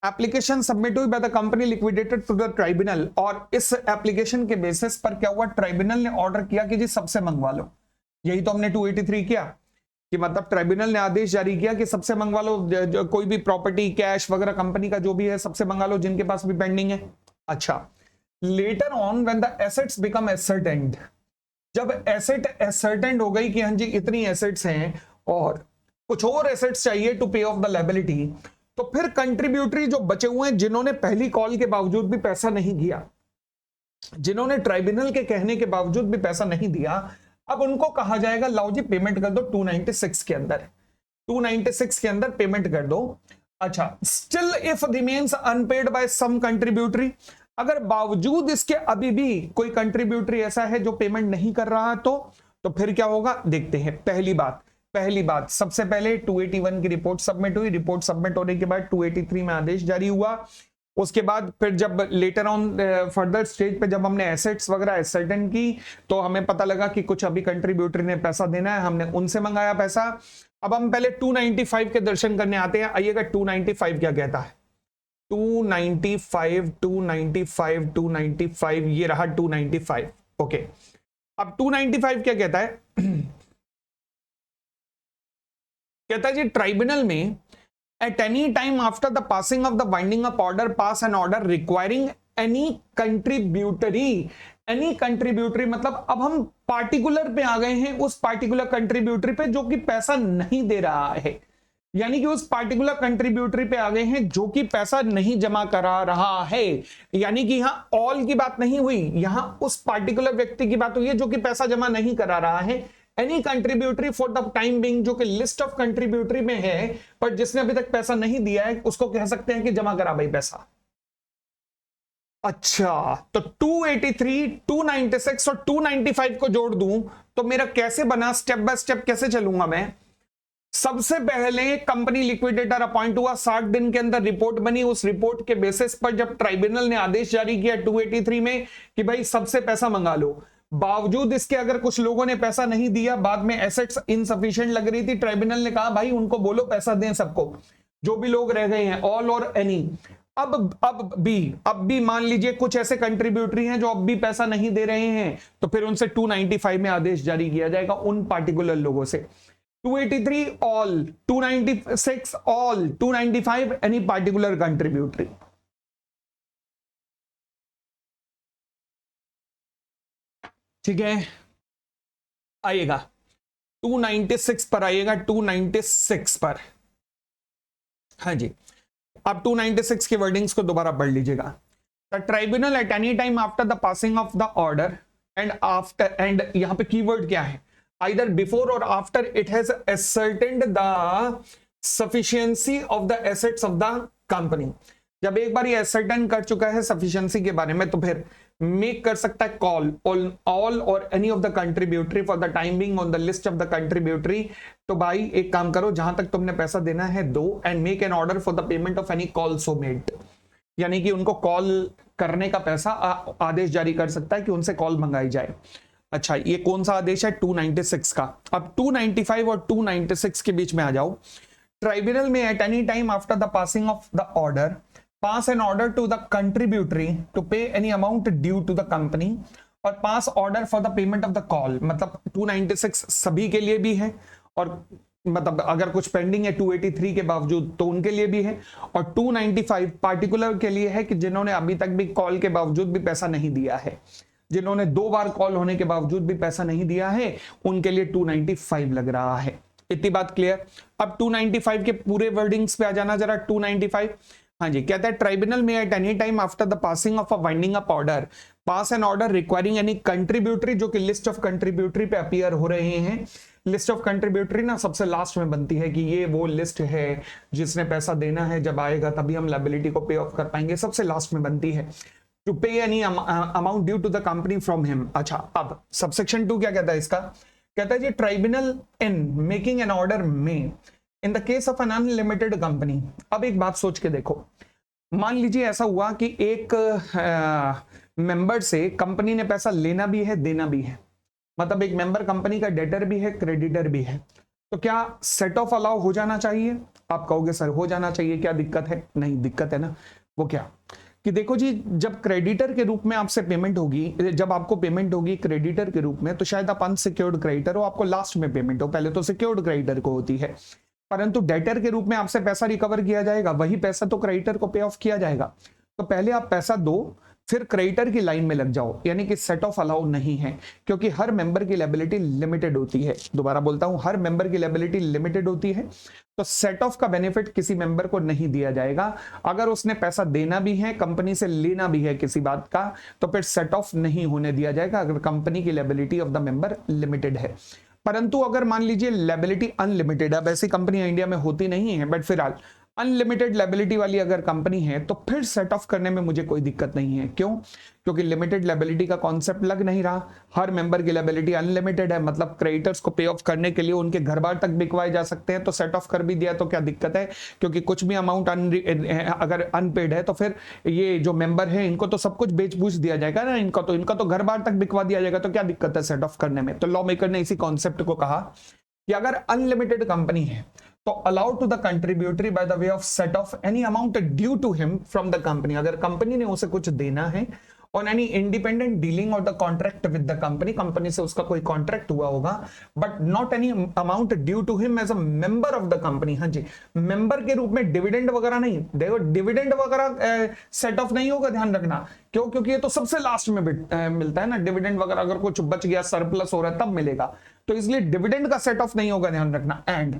Speaker 1: application submit हुई by the company liquidated to the tribunal, और इस एप्लीकेशन के बेसिस पर क्या हुआ, ट्राइब्यूनल ने ऑर्डर किया कि जी सबसे मंगवा लो। यही तो हमने 283 किया कि मतलब ट्राइब्यूनल ने आदेश जारी किया कि सबसे मंगवा लो, कोई भी प्रॉपर्टी कैश वगैरह कंपनी का जो भी है सबसे मंगा लो जिनके पास भी पेंडिंग है। अच्छा, later on when the assets become ascertained, जब एसेट एसर्टेंड हो गई कि हाँ जी इतनी एसेट्स हैं और कुछ और एसेट्स चाहिए टू पे ऑफ द लायबिलिटी, तो फिर कंट्रीब्यूटरी जो बचे हुए हैं जिन्होंने पहली कॉल के बावजूद भी पैसा नहीं दिया, जिन्होंने ट्राइब्यूनल के कहने के बावजूद भी पैसा नहीं दिया, अब उनको कहा जाएगा लाओ जी पेमेंट कर दो 296 के अंदर, 296 के अंदर पेमेंट कर दो। अच्छा, still if remains unpaid by some contributory, अगर बावजूद इसके अभी भी कोई कंट्रीब्यूटरी ऐसा है जो पेमेंट नहीं कर रहा तो फिर क्या होगा देखते हैं। पहली बात सबसे पहले 281 की रिपोर्ट सबमिट हुई, रिपोर्ट सबमिट होने के बाद 283 में आदेश जारी हुआ, उसके बाद फिर जब लेटर ऑन फर्दर स्टेज पे जब हमने एसेट्स वगैरह एसर्टेन की तो हमें पता लगा कि कुछ अभी कंट्रीब्यूटरी ने पैसा देना है, हमने उनसे मंगाया पैसा। अब हम पहले 295 के दर्शन करने आते हैं, आइएगा 295 क्या कहता है, 295 ये रहा 295। ओके, अब 295 क्या कहता है कहता है जी ट्राइब्यूनल में at any time after the passing of the winding up order pass an order requiring any contributory, मतलब अब हम पार्टिकुलर पे आ गए हैं, उस पार्टिकुलर कंट्रीब्यूटरी पे जो कि पैसा नहीं दे रहा है, यानी कि उस पार्टिकुलर कंट्रीब्यूटरी पे आ गए हैं जो कि पैसा नहीं जमा करा रहा है, यानी कि यहां ऑल की बात नहीं हुई, यहां उस पार्टिकुलर व्यक्ति की बात हुई है जो कि पैसा जमा नहीं करा रहा है। Any contributory for the time being, जो कि लिस्ट ऑफ कंट्रीब्यूटरी में है पर जिसने अभी तक पैसा नहीं दिया है उसको कह सकते हैं कि जमा करा भाई पैसा। अच्छा, तो 283, 296 और 295 को जोड़ दूं तो मेरा कैसे बना, स्टेप बाय स्टेप कैसे चलूंगा मैं। सबसे पहले कंपनी लिक्विडेटर अपॉइंट हुआ, 60 दिन के अंदर रिपोर्ट बनी, उस रिपोर्ट के बेसिस पर जब ट्राइब्यूनल ने आदेश जारी किया 283 में कि भाई सबसे पैसा मंगा लो, बावजूद इसके अगर कुछ लोगों ने पैसा नहीं दिया, बाद में एसेट्स इनसफिशिएंट लग रही थी, ट्राइब्यूनल ने कहा भाई उनको बोलो पैसा दें सबको, जो भी लोग रह गए हैं, ऑल और एनी। अब भी मान लीजिए कुछ ऐसे कंट्रीब्यूटरी हैं जो अब भी पैसा नहीं दे रहे हैं, तो फिर उनसे 295 में आदेश जारी किया जाएगा उन पार्टिकुलर लोगों से। 283 all, 296 all, 295 any particular contributory. ठीक है, आइएगा 296 पर, आइएगा 296 पर। हाँ जी, अब 296 के वर्डिंग्स को दोबारा पढ़ लीजिएगा। The tribunal eight any time after the passing of the order and after, and यहां पे कीवर्ड क्या है, either before or after it has ascertained the sufficiency of the assets of the company, जब एक बार ये ascertain कर चुका है sufficiency के बारे में तो फिर make कर सकता है call all or any of the contributory for the time being on the list of the contributory। तो भाई एक काम करो, जहां तक तुमने पैसा देना है दो, and make an order for the payment of any call so made, यानी कि उनको कॉल करने का पैसा आदेश जारी कर सकता है कि उनसे कॉल मंगाई जाए। अच्छा, ये कौन सा आदेश है, 296 का। अब 295 और 296 के बीच में आ जाओ। ट्राइब्यूनल में at any time after the passing of the order pass an order to the contributory to pay any amount due to the company और pass order for the payment of the call, मतलब 296 सभी के लिए भी है और मतलब अगर कुछ पेंडिंग है 283 के बावजूद तो उनके लिए भी है, और 295 पार्टिकुलर के लिए है कि जिन्होंने अभी तक भी कॉल के बावजूद भी पैसा नहीं दिया है, जिन्होंने 2 बार कॉल होने के बावजूद भी पैसा नहीं दिया है, उनके लिए 295 लग रहा है। इतनी बात क्लियर। अब 295 के पूरे वर्डिंग्स पे आ जाना जरा। 295, हाँ जी, कहता है ट्राइब्यूनल में at any time after the passing of a winding up order pass an order requiring any contributory, जो कि लिस्ट ऑफ कंट्रीब्यूटरी पे अपीयर हो रहे हैं। लिस्ट ऑफ कंट्रीब्यूटरी ना सबसे लास्ट में बनती है कि ये वो लिस्ट है जिसने पैसा देना है, जब आएगा तभी हम लायबिलिटी को पे ऑफ कर पाएंगे, सबसे लास्ट में बनती है। To pay any amount due to the company from him. अच्छा, अब सबसेक्शन 2 क्या कहता है इसका? कहता है जी tribunal in making an order may in the case of an unlimited company. अब एक बात सोच के देखो, मान लीजिए ऐसा हुआ कि एक मेंबर से कंपनी ने पैसा लेना भी है देना भी है, मतलब एक मेंबर कंपनी का डेटर भी है क्रेडिटर भी है, तो क्या सेट ऑफ अलाउ हो जाना चाहिए? आप कहोगे सर हो जाना चाहिए, क्या दिक्कत है? नहीं दिक्कत है ना। वो क्या कि देखो जी, जब क्रेडिटर के रूप में आपसे पेमेंट होगी, जब आपको पेमेंट होगी क्रेडिटर के रूप में, तो शायद आप अनसिक्योर्ड क्रेडिटर हो, आपको लास्ट में पेमेंट हो, पहले तो सिक्योर्ड क्रेडिटर को होती है, परंतु डेटर के रूप में आपसे पैसा रिकवर किया जाएगा, वही पैसा तो क्रेडिटर को पे ऑफ किया जाएगा। तो पहले आप पैसा दो, फिर क्रेडिटर की लाइन में लग जाओ, यानी कि सेट ऑफ अलाउ नहीं है, क्योंकि हर मेंबर की लायबिलिटी लिमिटेड होती है। दोबारा बोलता हूं, हर मेंबर की लायबिलिटी लिमिटेड होती है, तो सेट ऑफ का बेनिफिट किसी मेंबर को नहीं दिया जाएगा। अगर उसने पैसा देना भी है, कंपनी से लेना भी है किसी बात का, तो फिर सेट ऑफ नहीं होने दिया जाएगा अगर कंपनी की liability of the member limited है। परंतु अगर मान लीजिए लायबिलिटी अनलिमिटेड, अब ऐसी कंपनी इंडिया में होती नहीं है, बट फिलहाल अनलिमिटेड लायबिलिटी वाली अगर कंपनी है तो फिर सेट ऑफ करने में मुझे कोई दिक्कत नहीं है। क्यों? क्योंकि लिमिटेड लायबिलिटी का कॉन्सेप्ट लग नहीं रहा, हर मेंबर की लायबिलिटी अनलिमिटेड है, मतलब क्रेडिटर्स को पे ऑफ करने के लिए उनके घर बार तक बिकवाए जा सकते हैं, तो सेट ऑफ कर भी दिया तो क्या दिक्कत है? क्योंकि कुछ भी अमाउंट अगर अनपेड है तो फिर ये जो मेंबर है इनको तो सब कुछ बेच बूझ दिया जाएगा ना, इनका तो घर बार तक बिकवा दिया जाएगा, तो क्या दिक्कत है सेट ऑफ करने में? तो लॉ मेकर ने इसी कॉन्सेप्ट को कहा कि अगर अनलिमिटेड कंपनी है तो allow to the contributory by the way of set off any amount due to him from the company. अगर कंपनी ने उसे कुछ देना है on any independent dealing or the contract with the company, company से उसका कोई कॉन्ट्रैक्ट हुआ होगा, but not any amount due to him as a member of the company. हाँ जी, मेंबर के रूप में डिविडेंड वगैरह नहीं, देखो डिविडेंड वगैरह सेट ऑफ नहीं होगा, ध्यान रखना। क्यों? क्योंकि ये तो सबसे लास्ट में मिलता है ना, डिविडेंड वगैरह अगर कुछ बच गया सरप्लस हो रहा है तब मिलेगा, तो इसलिए डिविडेंड का सेट ऑफ नहीं होगा, ध्यान रखना। And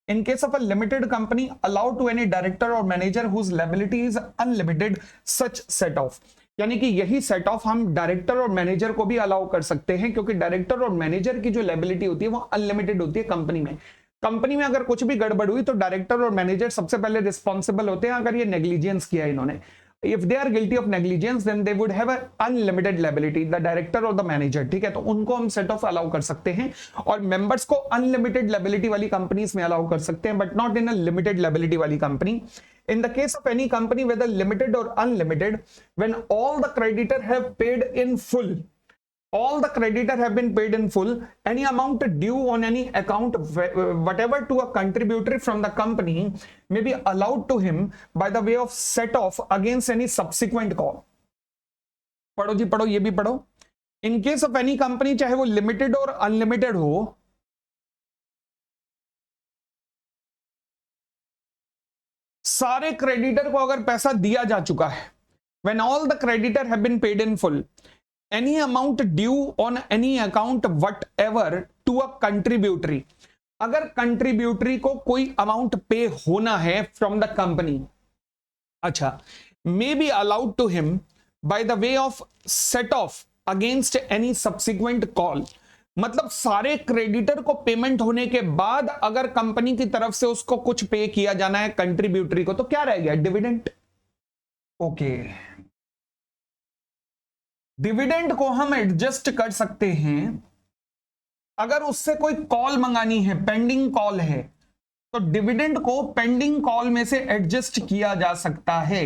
Speaker 1: in case of a limited company, allow to any director or manager whose liability is unlimited such set off। यानी कि यही सेट ऑफ हम डायरेक्टर और मैनेजर को भी अलाउ कर सकते हैं, क्योंकि डायरेक्टर और मैनेजर की जो लायबिलिटी होती है वो अनलिमिटेड होती है कंपनी में। कंपनी में अगर कुछ भी गड़बड़ हुई तो डायरेक्टर और मैनेजर सबसे पहले रिस्पॉन्सिबल होते हैं, अगर ये नेग्लिजेंस किया इन्होंने। If they are guilty of negligence, then they would have an unlimited liability, the director or the manager, ठीक है, तो उनको हम सेट ऑफ अलाउ कर सकते हैं, और मेंबर्स को अनलिमिटेड लायबिलिटी वाली कंपनीज में अलाउ कर सकते हैं, but not in a limited liability वाली company. In the case of any company, whether limited or unlimited, when all the creditor have paid in full, all the creditor have been paid in full, any amount due on any account whatever to a contributor from the company may be allowed to him by the way of set off against any subsequent call। पढ़ो जी पढ़ो, ये भी पढ़ो। इन case of any company, चाहे वो limited और unlimited हो, सारे क्रेडिटर को अगर पैसा दिया जा चुका है, when all the creditor have been paid in full, any amount due on any account whatever to a contributory, अगर कंट्रीब्यूटरी को कोई अमाउंट पे होना है फ्रॉम द कंपनी, अच्छा, may be allowed to him by the way of set off against any subsequent call. मतलब सारे creditor को पेमेंट होने के बाद अगर कंपनी की तरफ से उसको कुछ पे किया जाना है कंट्रीब्यूटरी को, तो क्या रह गया? डिविडेंड। ओके, डिविडेंड को हम एडजस्ट कर सकते हैं, अगर उससे कोई कॉल मंगानी है, पेंडिंग कॉल है, तो डिविडेंड को पेंडिंग कॉल में से एडजस्ट किया जा सकता है।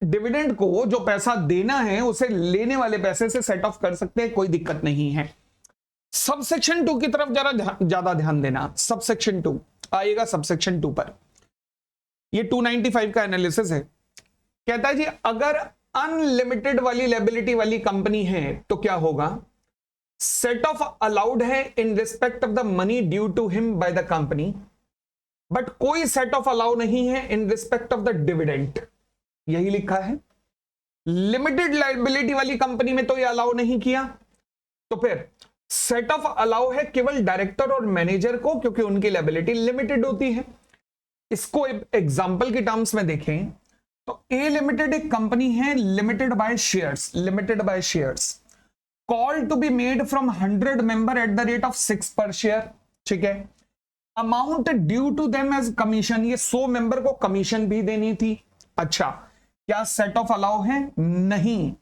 Speaker 1: डिविडेंड को जो पैसा देना है उसे लेने वाले पैसे से सेट ऑफ कर सकते हैं, कोई दिक्कत नहीं है। सबसेक्शन 2 की तरफ जरा ज्यादा ध्यान देना। सबसेक्शन 2 आएगा, सबसेक्शन 2 पर ये 295 का एनालिसिस है। कहता है जी अगर अनलिमिटेड वाली लायबिलिटी वाली कंपनी है तो क्या होगा? सेट ऑफ अलाउड है in respect of the money due to him by the company, but कोई सेट ऑफ अलाउ नहीं है in respect of the dividend, यही लिखा है। लिमिटेड लायबिलिटी वाली कंपनी में तो ये अलाउ नहीं किया, तो फिर सेट ऑफ अलाउ है केवल डायरेक्टर और मैनेजर को, क्योंकि उनकी लायबिलिटी लिमिटेड होती है। इसको एग्जांपल के टर्म्स में देखें तो ए लिमिटेड एक कंपनी है, limited by shares, call to be made from 100 member at the rate of 6 per share, ठीक है। Amount due to them as commission, ये 100 मेंबर को कमीशन भी देनी थी। अच्छा, क्या सेट ऑफ अलाउ है? नहीं।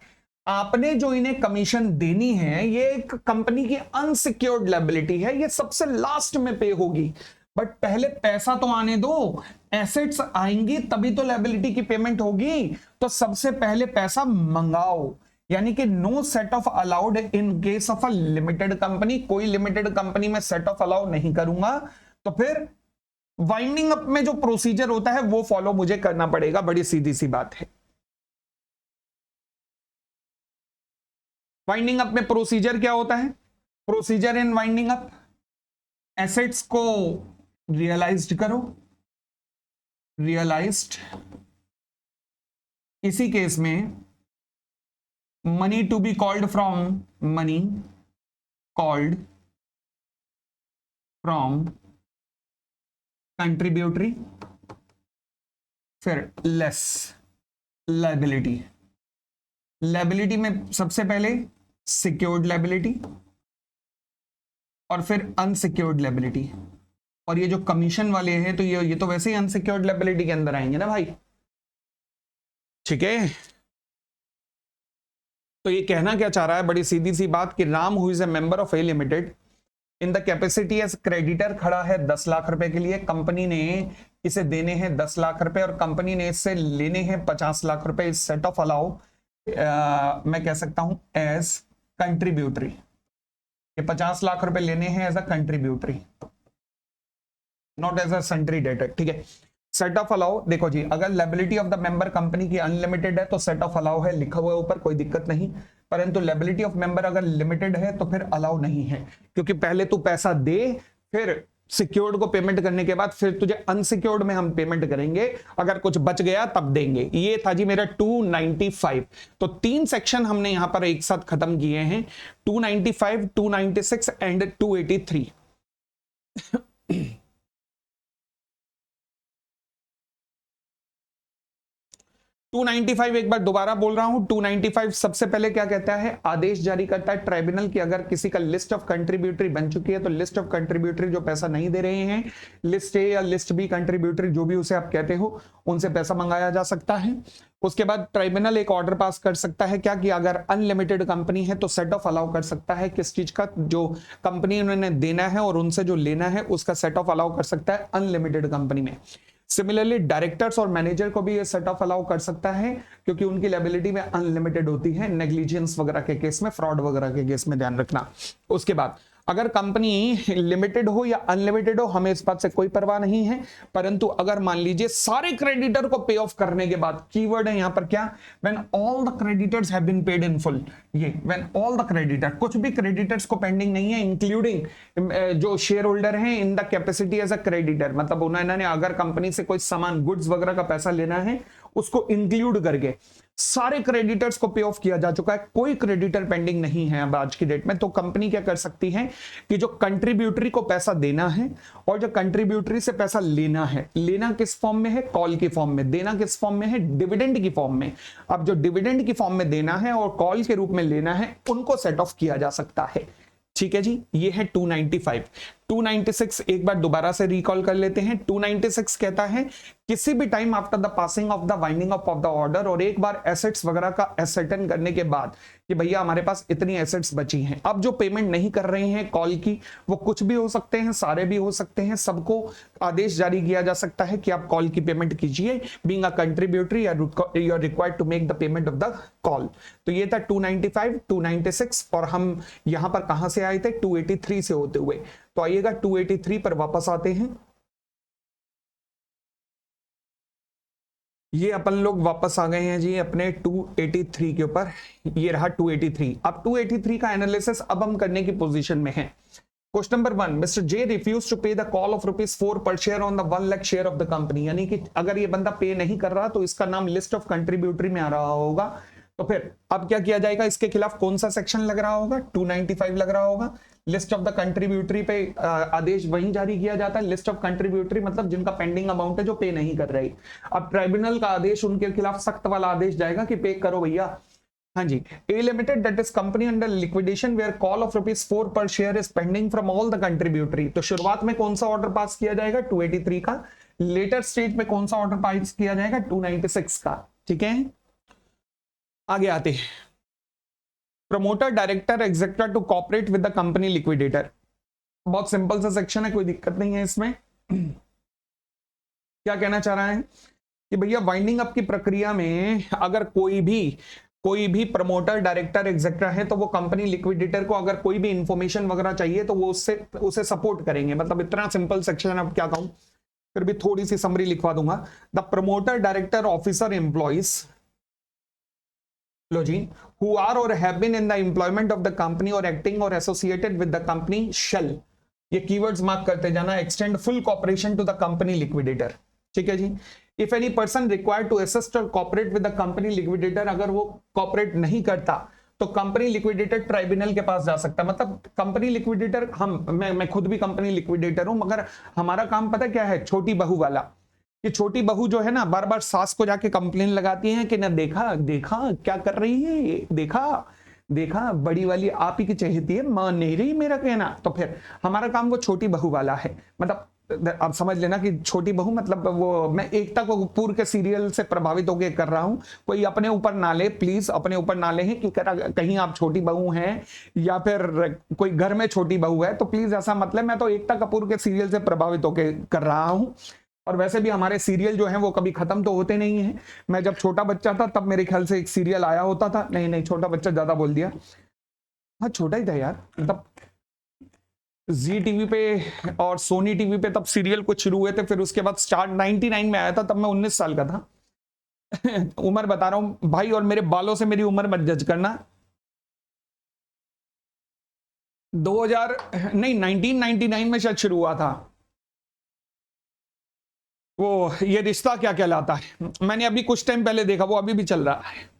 Speaker 1: आपने जो इन्हें कमीशन देनी है ये एक कंपनी की अनसिक्योर्ड लायबिलिटी है, ये सबसे लास्ट में पे होगी, बट पहले पैसा तो आने दो, एसेट्स आएंगी तभी तो लायबिलिटी की पेमेंट होगी, तो सबसे पहले पैसा मंगाओ। यानी कि no set off allowed in case of a limited company, कोई लिमिटेड कंपनी में सेट ऑफ अलाउ नहीं करूंगा, तो फिर वाइंडिंग अप में जो प्रोसीजर होता है वो फॉलो मुझे करना पड़ेगा, बड़ी सीधी सी बात है। वाइंडिंग अप में प्रोसीजर क्या होता है? Procedure in winding up, assets को रियलाइज्ड करो, रियलाइज्ड, इसी केस में money to be called from, money called from contributory, फिर लेस लायबिलिटी। लायबिलिटी में सबसे पहले सिक्योर्ड लायबिलिटी और फिर अनसिक्योर्ड लायबिलिटी, और ये जो कमीशन वाले हैं तो ये तो वैसे ही अनसिक्योर्ड लायबिलिटी के अंदर आएंगे ना भाई, ठीक है। तो ये कहना क्या चाह रहा है, बड़ी सीधी सी बात, कि Ram who is a member of a limited in the capacity as creditor खड़ा है 10 लाख रुपए के लिए, कंपनी ने इसे देने हैं 10 लाख रुपए और कंपनी ने इससे लेने हैं 50 लाख रुपए। इस सेट ऑफ अलाउ मैं कह सकता हूं एज कंट्रीब्यूटरी, ये 50 लाख रुपए लेने हैं as a contributory, not as a sundry debtor, ठीक है। सेट ऑफ अलाउ देखो जी, अगर liability of the member company की अनलिमिटेड है तो सेट ऑफ अलाउ है, लिखा हुआ है ऊपर, कोई दिक्कत नहीं, परंतु लायबिलिटी ऑफ मेंबर अगर लिमिटेड है तो फिर अलाउ नहीं है, क्योंकि पहले तू पैसा दे, फिर सिक्योर्ड को पेमेंट करने के बाद फिर तुझे अनसिक्योर्ड में हम पेमेंट करेंगे, अगर कुछ बच गया तब देंगे। ये था जी मेरा 295। तो 3 सेक्शन हमने यहां पर एक साथ खत्म किए हैं, 295, 296 एंड 283। 295 एक बार दोबारा बोल रहा हूं, 295 सबसे पहले क्या कहता है, आदेश जारी करता है ट्राइब्यूनल की अगर किसी का लिस्ट ऑफ कंट्रीब्यूटरी बन चुकी है तो लिस्ट ऑफ कंट्रीब्यूटरी जो पैसा नहीं दे रहे हैं, लिस्ट ए या लिस्ट बी कंट्रीब्यूटरी जो भी उसे आप कहते हो, उनसे पैसा मंगाया जा सकता है। उसके बाद ट्राइब्यूनल एक ऑर्डर पास कर सकता है क्या, कि अगर अनलिमिटेड कंपनी है तो सेट ऑफ अलाउ कर सकता है, किस चीज का, जो कंपनी उन्होंने देना है और उनसे जो लेना है उसका सेट ऑफ अलाउ कर सकता है अनलिमिटेड कंपनी में। सिमिलरली डायरेक्टर्स और मैनेजर को भी ये सेट ऑफ अलाउ कर सकता है, क्योंकि उनकी लायबिलिटी में अनलिमिटेड होती है, नेग्लिजेंस वगैरह के केस में, फ्रॉड वगैरह के केस में, ध्यान रखना। उसके बाद अगर कंपनी लिमिटेड हो या अनलिमिटेड हो, हमें इस बात से कोई परवाह नहीं है, परंतु अगर मान लीजिए सारे क्रेडिटर को पे ऑफ करने के बाद, कीवर्ड है यहां पर क्या, when all the creditors have been paid in full, ये व्हेन ऑल द क्रेडिटर, कुछ भी क्रेडिटर्स को पेंडिंग नहीं है, इंक्लूडिंग जो शेयर होल्डर हैं in the capacity as a creditor, मतलब उन्होंने अगर कंपनी से कोई सामान, गुड्स वगैरह का पैसा लेना है उसको इंक्लूड करके सारे क्रेडिटर्स को पे ऑफ किया जा चुका है, कोई क्रेडिटर पेंडिंग नहीं है अब आज की डेट में, तो कंपनी क्या कर सकती है कि जो कंट्रीब्यूटरी को पैसा देना है और जो कंट्रीब्यूटरी से पैसा लेना है, लेना किस फॉर्म में है, कॉल की फॉर्म में, देना किस फॉर्म में है, डिविडेंड की फॉर्म में। अब जो डिविडेंड की फॉर्म में देना है और कॉल के रूप में लेना है, उनको सेट ऑफ किया जा सकता है, ठीक है जी। ये है 295। 296 एक बार दोबारा से रिकॉल कर लेते हैं। 296 कहता है किसी भी time after the passing of the winding up of the order, और एक बार एसेट्स वगैरह का एसेटन करने के बाद कि भैया हमारे पास इतनी एसेट्स बची हैं, अब जो पेमेंट नहीं कर रहे हैं कॉल की, वो कुछ भी हो सकते हैं, सारे भी हो सकते हैं, सबको आदेश जारी किया जा सकता है कि आप कॉल की पेमेंट कीजिए, being a contributory you are required to make the payment of the call. तो ये था 295, 296, और हम यहां पर कहां से आए थे, 283 से होते हुए। तो आइएगा 283 पर वापस आते हैं। ये अपन लोग वापस आ गए हैं जी अपने 283 के ऊपर। ये रहा 283। अब 283 का एनालिसिस अब हम करने की पोजीशन में हैं। Question number 1, mister J refuse to pay the call of ₹4 per share on the 1 lakh share of the company. यानी कि अगर ये बंदा पे नहीं कर रहा तो इसका नाम लिस्ट ऑफ कंट्रीब्यूटरी में आ रहा होगा। तो फिर अब क्या किया जाएगा, इसके खिलाफ कौन सा सेक्शन लग रहा होगा, 295 लग रहा होगा। लिस्ट ऑफ द कंट्रीब्यूटरी पे आदेश वहीं जारी किया जाता है। लिस्ट ऑफ कंट्रीब्यूटरी मतलब जिनका पेंडिंग अमाउंट है, जो पे नहीं कर रही। अब ट्राइब्यूनल का आदेश उनके खिलाफ सख्त वाला आदेश जाएगा कि पे करो भैया। हाँ जी, a limited that is company under liquidation where call of ₹4 per share is pending from all the contributory. तो शुरुआत में कौन सा ऑर्डर पास किया जाएगा, 283 का। लेटर स्टेज में कौन सा ऑर्डर पास किया जाएगा, 296 का। ठीक है, आगे आते हैं। Promoter director executive to cooperate with the company liquidator. बहुत सिंपल सा सेक्शन है, कोई दिक्कत नहीं है इसमें। क्या कहना चाह रहा है कि भैया वाइंडिंग अप की प्रक्रिया में अगर कोई भी प्रमोटर डायरेक्टर एग्जीक्यूटिव है तो वो कंपनी लिक्विडेटर को अगर कोई भी इंफॉर्मेशन वगैरह चाहिए तो वो उसे सपोर्ट करेंगे। मतलब इतना सिंपल सेक्शन, अब क्या कहूं, फिर भी थोड़ी सी समरी लिखवा दूंगा। The promoter director officer employees who are or have been in the employment of the company or acting or associated with the company shall, ये कीवर्ड्स मार्क करते जाना, extend full cooperation to the company liquidator। ठीक है जी। if any person required to assist or cooperate with the company liquidator, अगर वो cooperate नहीं करता तो कंपनी लिक्विडेटर ट्राइब्यूनल के पास जा सकता है। मतलब कंपनी लिक्विडेटर, मैं खुद भी कंपनी लिक्विडेटर हूं, मगर हमारा काम पता क्या है, छोटी बहू वाला। ये छोटी बहू जो है ना, बार बार सास को जाके कंप्लेन लगाती है कि ना देखा क्या कर रही है, देखा बड़ी वाली आप ही की चहेती है, मान नहीं रही मेरा कहना। तो फिर हमारा काम वो छोटी बहू वाला है। मतलब आप समझ लेना कि छोटी बहू मतलब वो, मैं एकता कपूर के सीरियल से प्रभावित होकर कर रहा हूं। कोई अपने ऊपर ना ले प्लीज, अपने ऊपर ना ले हैं कि कहीं आप छोटी बहू हैं या फिर कोई घर में छोटी बहू है, तो प्लीज ऐसा मतलब। मैं तो एकता कपूर के सीरियल से प्रभावित होकर कर रहा हूं। और वैसे भी हमारे सीरियल जो हैं वो कभी खत्म तो होते नहीं हैं। मैं जब छोटा बच्चा था तब मेरे ख्याल से एक सीरियल आया होता था, नहीं छोटा बच्चा ज्यादा बोल दिया, हाँ छोटा ही था यार। तब जी टीवी पे और सोनी टीवी पे तब सीरियल कुछ शुरू हुए थे, फिर उसके बाद स्टार 99 में आया था, तब मैं 19 साल का था। उम्र बता रहा हूं भाई, और मेरे बालों से मेरी उम्र मत जज करना। 1999 में शायद शुरू हुआ था वो ये रिश्ता क्या कहलाता है। मैंने अभी कुछ टाइम पहले देखा, वो अभी भी चल रहा है।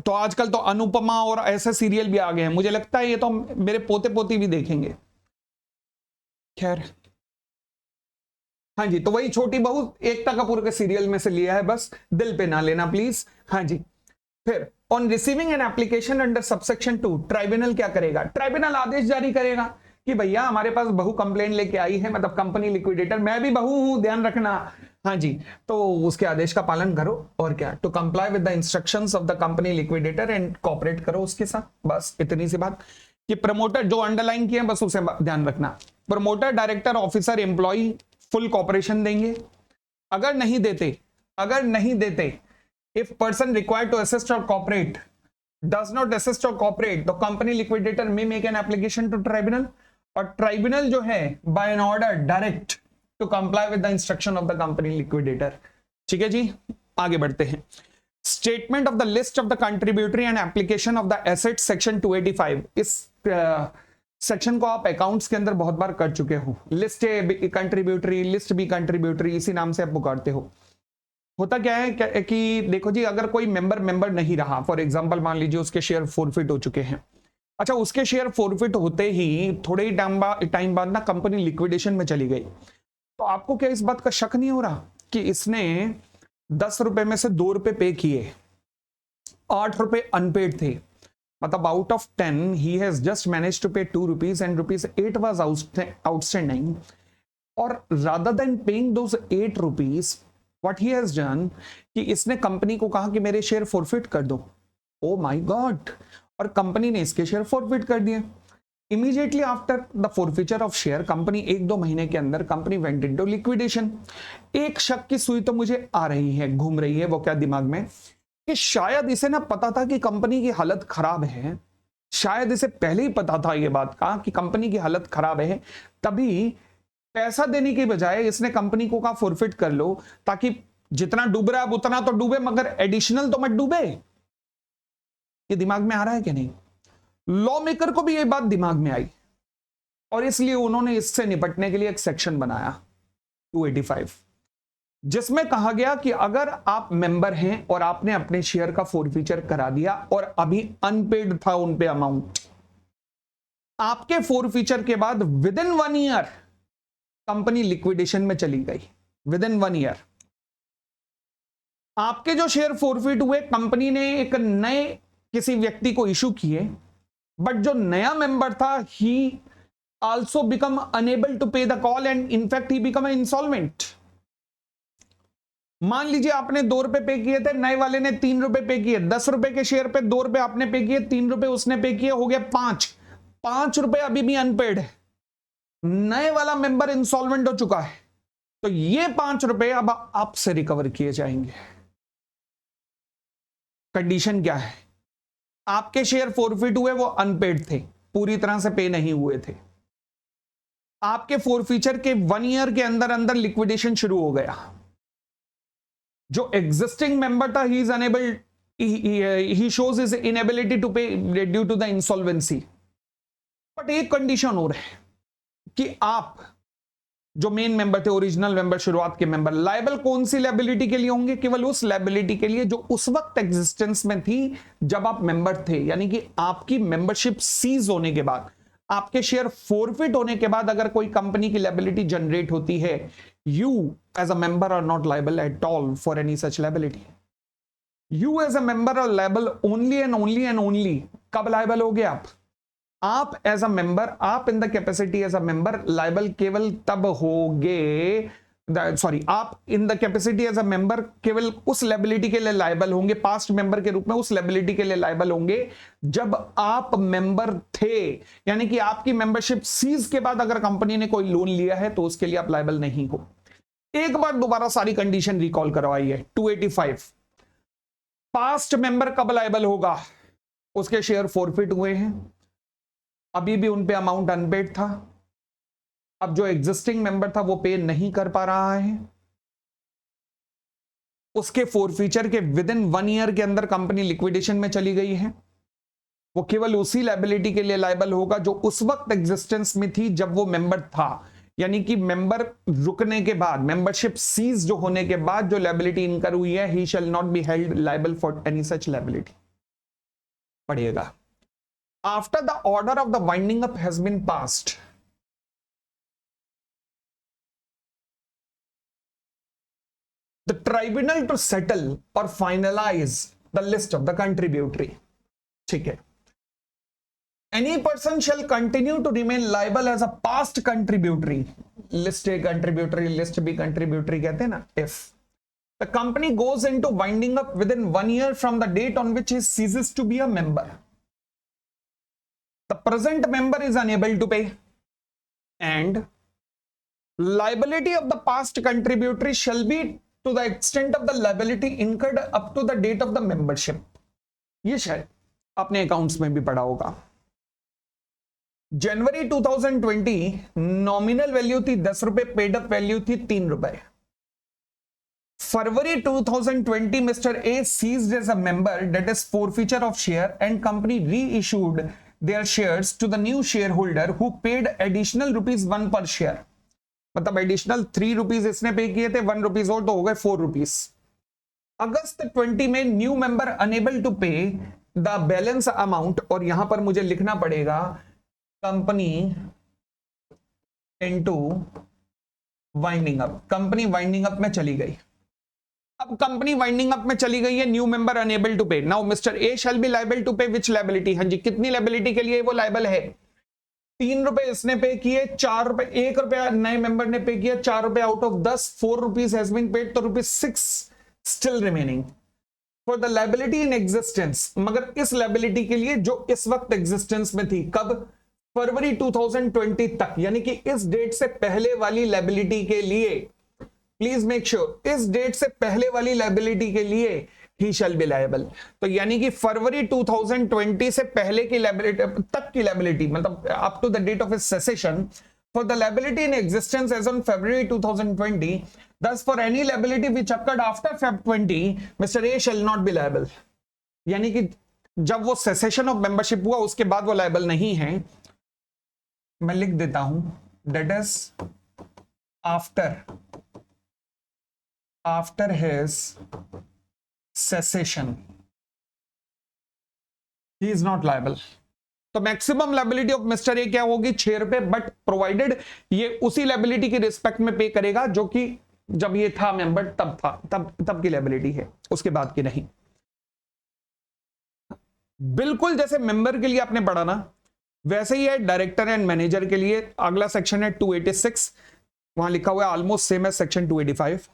Speaker 1: तो आजकल तो अनुपमा और ऐसे सीरियल भी आ गए हैं, मुझे लगता है ये तो मेरे पोते पोती भी देखेंगे। खैर हाँ जी, तो वही छोटी बहू एकता कपूर के सीरियल में से लिया है, बस दिल पे ना लेना प्लीज। हाँ जी, फिर on receiving an application under subsection 2, tribunal क्या करेगा, ट्राइब्यूनल आदेश जारी करेगा कि भैया हमारे पास बहू कंप्लेंट लेके आई है, मतलब कंपनी लिक्विडेटर, मैं भी बहू हूं, ध्यान रखना। हाँ जी, तो उसके आदेश का पालन करो और क्या, to comply with the instructions of the company liquidator and cooperate करो उसके साथ। बस इतनी सी बात। कि प्रमोटर जो अंडरलाइन किया बस उसे ध्यान रखना। Promoter director officer employ full cooperation देंगे। अगर नहीं देते if person required to assist or cooperate does not assist or cooperate, तो company liquidator may make an application to tribunal, और ट्राइब्यूनल जो है by an order direct to comply with the instruction of the company liquidator. ठीक है जी, आगे बढ़ते हैं। Statement of the list of the contributory and application of the asset, section 285। इस सेक्शन को आप अकाउंट्स के अंदर बहुत बार कर चुके हो। List A contributory, list B contributory, इसी नाम से आप पुकारते हो। होता क्या है कि देखो जी, अगर कोई मेंबर नहीं रहा, फॉर एग्जांपल मान लीजिए उसके शेयर फोरफिट हो चुके हैं। अच्छा, उसके शेयर फोरफिट होते ही थोड़े ही टाइम बाद ना कंपनी लिक्विडेशन में चली गई, तो आपको क्या इस बात का शक नहीं हो रहा कि इसने 10 रुपए में से 2 रुपए पे किए, 8 रुपए अनपेड थे। मतलब out of 10 he has just manage to pay 2 rupees and ₹8 was outstanding, और rather than paying those 8 rupees, what he has done कि इसने कंपनी को कहा कि मेरे शेयर फॉरफिट कर दो। ओ माय गॉड, और कंपनी ने इसके शेयर फॉरफिट कर दिए। Immediately after the forfeiture of share, company 1-2 महीने के अंदर कंपनी वेंट इनटू लिक्विडेशन। एक शक की सुई तो मुझे आ रही है, घूम रही है वो क्या दिमाग में, कि शायद इसे ना पता था कि कंपनी की हालत खराब है, शायद इसे पहले ही पता था ये बात का कि कंपनी की हालत खराब है, तभी पैसा देने की बजाय इसने कंपनी को कहा फॉरफिट कर लो, ताकि जितना डूब रहा है उतना तो डूबे, मगर एडिशनल तो मत डूबे। ये दिमाग में आ रहा है कि नहीं? लॉ मेकर को भी ये बात दिमाग में आई और इसलिए उन्होंने इससे निपटने के लिए एक सेक्शन बनाया 285, जिसमें कहा गया कि अगर आप मेंबर हैं और आपने अपने शेयर का फोरफीचर करा दिया और अभी अनपेड था उन पे अमाउंट, आपके फोरफीचर के बाद with in 1 year company liquidation में चली गई। विद इन 1 ईयर आपके जो शेयर फोरफिट हुए, कंपनी ने एक नए किसी व्यक्ति को इशू किए, बट जो नया मेंबर था he also become unable to pay the call and in fact he become insolvent. मान लीजिए आपने 2 रुपए पे किए थे, नए वाले ने 3 रुपए पे किए, 10 रुपए के शेयर पे 2 रुपए आपने पे किए, 3 रुपए उसने पे किए, हो गया 5 रुपए अभी भी अनपेड है। नए वाला मेंबर इंसॉल्वेंट हो चुका है, तो ये 5 रुपए अब आपसे रिकवर किए जाएंगे। कंडीशन क्या है? आपके शेयर फोरफिट हुए, वो अनपेड थे, पूरी तरह से पे नहीं हुए थे। आपके फोरफीचर के 1 ईयर के अंदर अंदर लिक्विडेशन शुरू हो गया। जो एग्जिस्टिंग मेंबर था, he is unable, he shows his inability to pay due to the insolvency. But एक कंडीशन और है कि आप जो मेन मेंबर थे, ओरिजिनल मेंबर, शुरुआत के मेंबर, लायबल कौन सी लायबिलिटी के लिए होंगे? केवल उस लायबिलिटी के लिए जो उस वक्त एग्जिस्टेंस में थी जब आप मेंबर थे। यानी कि आपकी मेंबरशिप सीज होने के बाद, आपके शेयर फोरफिट होने के बाद अगर कोई कंपनी की लायबिलिटी जनरेट होती है, you as a member are not liable at all for any such liability. You as a member are liable only and only and only, कब लायबल हो गए आप एज अ मेंबर, आप in the capacity as a member liable केवल तब होगे, sorry, आप in the capacity as a member केवल उस लायबिलिटी के लिए लायबल होंगे, पास्ट मेंबर के रूप में उस लायबिलिटी के लिए लायबल होंगे जब आप मेंबर थे। यानी कि आपकी मेंबरशिप सीज के बाद अगर कंपनी ने कोई लोन लिया है तो उसके लिए आप लायबल नहीं हो। एक बार दोबारा सारी कंडीशन रिकॉल करवाइए। 285, पास्ट मेंबर कब लायबल होगा? उसके शेयर फोरफिट हुए हैं, अभी भी उन पे अमाउंट अनपेड था, अब जो एग्जिस्टिंग मेंबर था वो पे नहीं कर पा रहा है, उसके फोरफीचर के विद इन 1 ईयर के अंदर कंपनी लिक्विडेशन में चली गई है, वो केवल उसी लायबिलिटी के लिए लायबल होगा जो उस वक्त एग्जिस्टेंस में थी जब वो मेंबर था। यानी कि मेंबर रुकने के बाद, मेंबरशिप सीज जो होने के बाद जो लायबिलिटी इनकर हुई है, he shall not be held liable for any such liability. पढ़िएगा। After the order of the winding up has been passed, the tribunal to settle or finalize the list of the contributory. ठीक है। Any person shall continue to remain liable as a past contributory. List A contributory, list B contributory कहते हैं ना, if the company goes into winding up within 1 year from the date on which he ceases to be a member. The present member is unable to pay and liability of the past contributory shall be to the extent of the liability incurred up to the date of the membership. ये शायद अपने accounts में भी पढ़ा होगा। जनवरी 2020 nominal value थी 10 रुपए, paid up value थी 3 रुपए। फरवरी 2020 mister A ceased as a member, date is forfeiture of share, and company reissued their shares to the new shareholder who paid additional ₹1 per share. मतलब एडिशनल 3 रुपीज इसने पे किए थे, 1 रुपीज और तो हो गए 4 रुपीज। अगस्त 20 में new member unable to pay the balance amount, और यहां पर मुझे लिखना पड़ेगा company into winding up. Company winding up में चली गई। अब कंपनी वाइंडिंग अप में चली गई है, new member unable to pay. Now mister A shall be liable to pay which liability? हाँ जी, कितनी लायबिलिटी के लिए वो लायबल है? 3 रुपए इसने पे किए, 4 रुपए, 1 रुपया नए मेंबर ने पे किया, 4 रुपए out of 10, 4 rupees has been paid, तो ₹6 still remaining for the liability in existence. मगर इस लायबिलिटी के लिए जो इस वक्त एग्जिस्टेंस में थी, कब? फरवरी 2020 तक, यानी कि इस डेट से पहले वाली लायबिलिटी के लिए, प्लीज मेक श्योर, इस डेट से पहले वाली लायबिलिटी के लिए ही शैल बी लायबल। तो यानी कि फरवरी 2020 से पहले की लायबिलिटी तक की लायबिलिटी, मतलब up to the date of his cessation, for the liability in existence as on February 2020. Thus, for any liability which occurred after Feb 20, Mr. A shall not be liable. यानी कि जब वो cessation of membership हुआ उसके बाद वो liable नहीं है. मैं लिख देता हूं, that is after his cessation he is not liable. तो maximum liability of mister A क्या होगी? 6 रुपए, बट प्रोवाइडेड ये उसी लायबिलिटी के रिस्पेक्ट में पे करेगा जो कि जब ये था मेंबर तब था, तब की लायबिलिटी है, उसके बाद की नहीं. बिल्कुल जैसे मेंबर के लिए आपने पढ़ा ना, वैसे ही है डायरेक्टर एंड मैनेजर के लिए. अगला सेक्शन है 286, वहां लिखा हुआ है ऑलमोस्ट सेम है सेक्शन 285.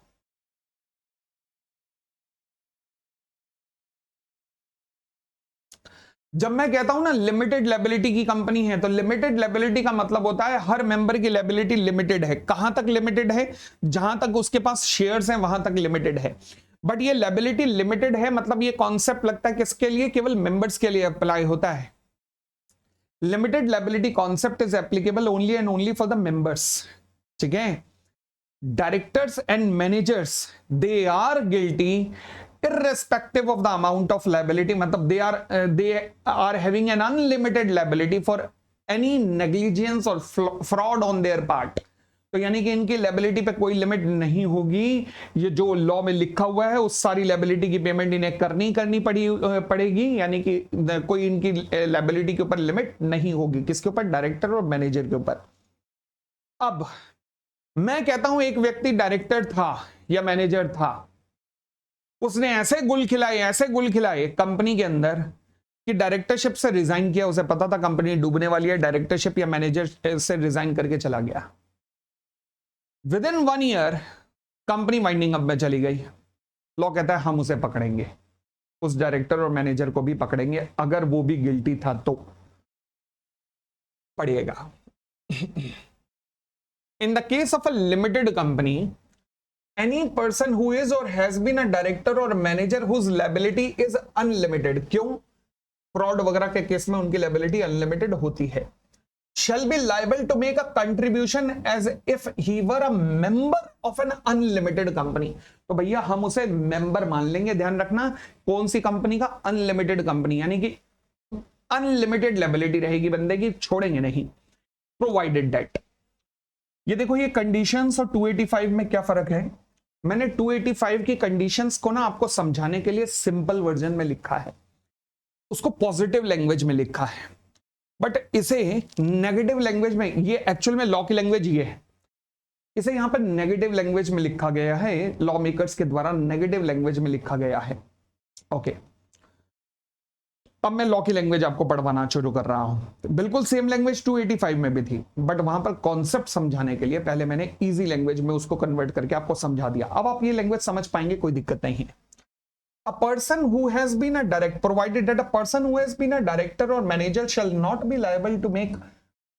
Speaker 1: जब मैं कहता हूं ना लिमिटेड लायबिलिटी की कंपनी है, तो लिमिटेड लायबिलिटी का मतलब होता है हर मेंबर की लायबिलिटी लिमिटेड है. कहां तक लिमिटेड है? जहां तक उसके पास शेयर्स हैं वहां तक लिमिटेड है. बट ये लायबिलिटी लिमिटेड है मतलब ये कॉन्सेप्ट लगता है किसके लिए? केवल मेंबर्स के लिए अप्लाई होता है. Limited liability concept is applicable only and only for the members. ठीक है. Directors and managers they are guilty irrespective of the amount of liability. मतलब they are having an unlimited liability for any negligence or fraud on their part. तो यानी कि इनकी liability पे कोई limit नहीं होगी. ये जो लॉ में लिखा हुआ है उस सारी लायबिलिटी की पेमेंट इन्हें करनी पड़ेगी. यानी कि कोई इनकी लायबिलिटी के ऊपर लिमिट नहीं होगी. किसके ऊपर? डायरेक्टर और मैनेजर के ऊपर. अब मैं कहता हूं एक व्यक्ति डायरेक्टर था या मैनेजर था, उसने ऐसे गुल खिलाए कंपनी के अंदर कि डायरेक्टरशिप से रिजाइन किया. उसे पता था कंपनी डूबने वाली है, डायरेक्टरशिप या मैनेजर से रिजाइन करके चला गया. With in 1 year company winding up में चली गई. लॉ कहता है हम उसे पकड़ेंगे, उस डायरेक्टर और मैनेजर को भी पकड़ेंगे. अगर वो भी गिल्टी था तो पड़ेगा. इन the case of a limited company, any person who is or has been a director or manager whose liability is unlimited. क्यों? फ्रॉड वगैरह के केस में उनकी liability unlimited होती है. shall be liable to make a contribution as if he were a member of an unlimited company. तो भैया हम उसे मेंबर मान लेंगे. ध्यान रखना कौन सी कंपनी का? अनलिमिटेड कंपनी, यानी कि अनलिमिटेड लायबिलिटी रहेगी बंदे की, छोड़ेंगे नहीं. Provided that. ये देखो ये कंडीशंस और 285 में क्या फर्क है? मैंने 285 की कंडीशंस को ना आपको समझाने के लिए सिंपल वर्जन में लिखा है, उसको पॉजिटिव लैंग्वेज में लिखा है. बट इसे नेगेटिव लैंग्वेज में, ये एक्चुअल में लॉ की लैंग्वेज ये है, इसे यहां पर नेगेटिव लैंग्वेज में लिखा गया है. लॉ मेकर्स के द्वारा नेगेटिव लैंग्वेज में लिखा गया है. ओके, अब मैं लॉ की लैंग्वेज आपको पढ़वाना शुरू कर रहा हूं. बिल्कुल सेम लैंग्वेज 285 में भी थी, बट वहां पर कॉन्सेप्ट समझाने के लिए पहले मैंने इजी लैंग्वेज में उसको कन्वर्ट करके आपको समझा दिया. अब आप ये लैंग्वेज समझ पाएंगे, कोई दिक्कत नहीं है. A person who has been a director, provided that a person who has been a director or manager shall not be liable to make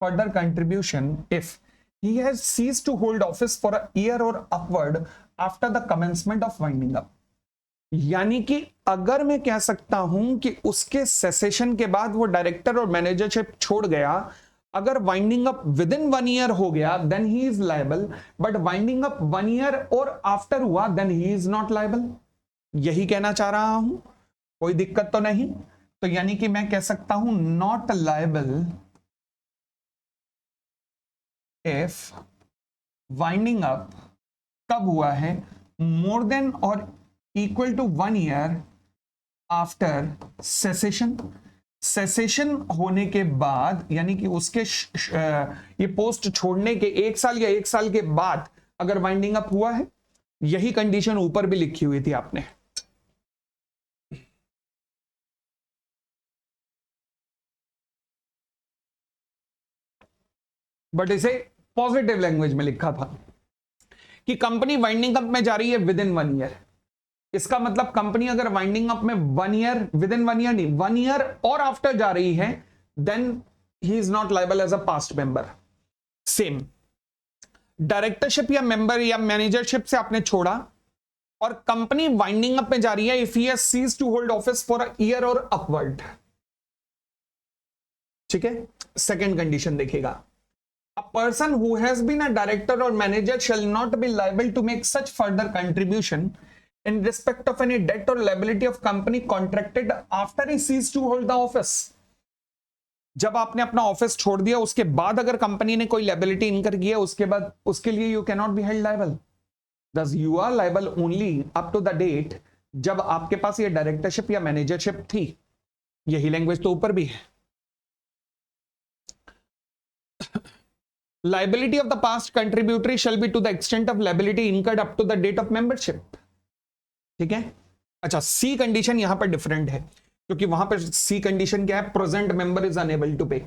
Speaker 1: further contribution if he has ceased to hold office for a year or upward after the commencement of winding up. यानी कि अगर मैं कह सकता हूं कि उसके cessation के बाद वो डायरेक्टर और मैनेजरशिप छोड़ गया, अगर winding up within 1 year हो गया then he is liable. But winding up 1 year और आफ्टर हुआ then he is not liable. यही कहना चाह रहा हूं, कोई दिक्कत तो नहीं. तो यानी कि मैं कह सकता हूं not liable if winding up कब हुआ है? मोर देन और equal to 1 year after cessation. Cessation होने के बाद, यानी कि उसके ये पोस्ट छोड़ने के 1 साल या 1 साल के बाद अगर वाइंडिंग अप हुआ है. यही कंडीशन ऊपर भी लिखी हुई थी आपने. बट इसे पॉजिटिव लैंग्वेज में लिखा था कि कंपनी वाइंडिंग अप में जा रही है विद इन 1 ईयर. इसका मतलब कंपनी अगर वाइंडिंग अप में 1 ईयर, विद इन 1 ईयर नहीं, 1 ईयर और आफ्टर जा रही है, then he is not liable as a past member. Same directorship या मेंबर या मैनेजरशिप से आपने छोड़ा और कंपनी वाइंडिंग अप में जा रही है, if he has ceased to hold office for a year और अपवर्ड. ठीक है. सेकेंड कंडीशन देखिएगा, a person who has been a director or manager shall not be liable to make such further contribution in respect of any debt or liability of company contracted after he ceased to hold the office. जब आपने अपना office छोड़ दिया उसके बाद अगर company ने कोई लायबिलिटी इनकर किया उसके बाद उसके लिए you can not be held liable. Thus you are liable only up to the date जब आपके पास ये डायरेक्टरशिप या मैनेजरशिप थी. यही लैंग्वेज तो ऊपर भी है. Liability of the past contributory shall be to the extent of liability incurred up to the date of membership. ठीक है. अच्छा, सी कंडीशन यहां पर डिफरेंट है क्योंकि वहां पर सी कंडीशन क्या है, present member is unable to pay.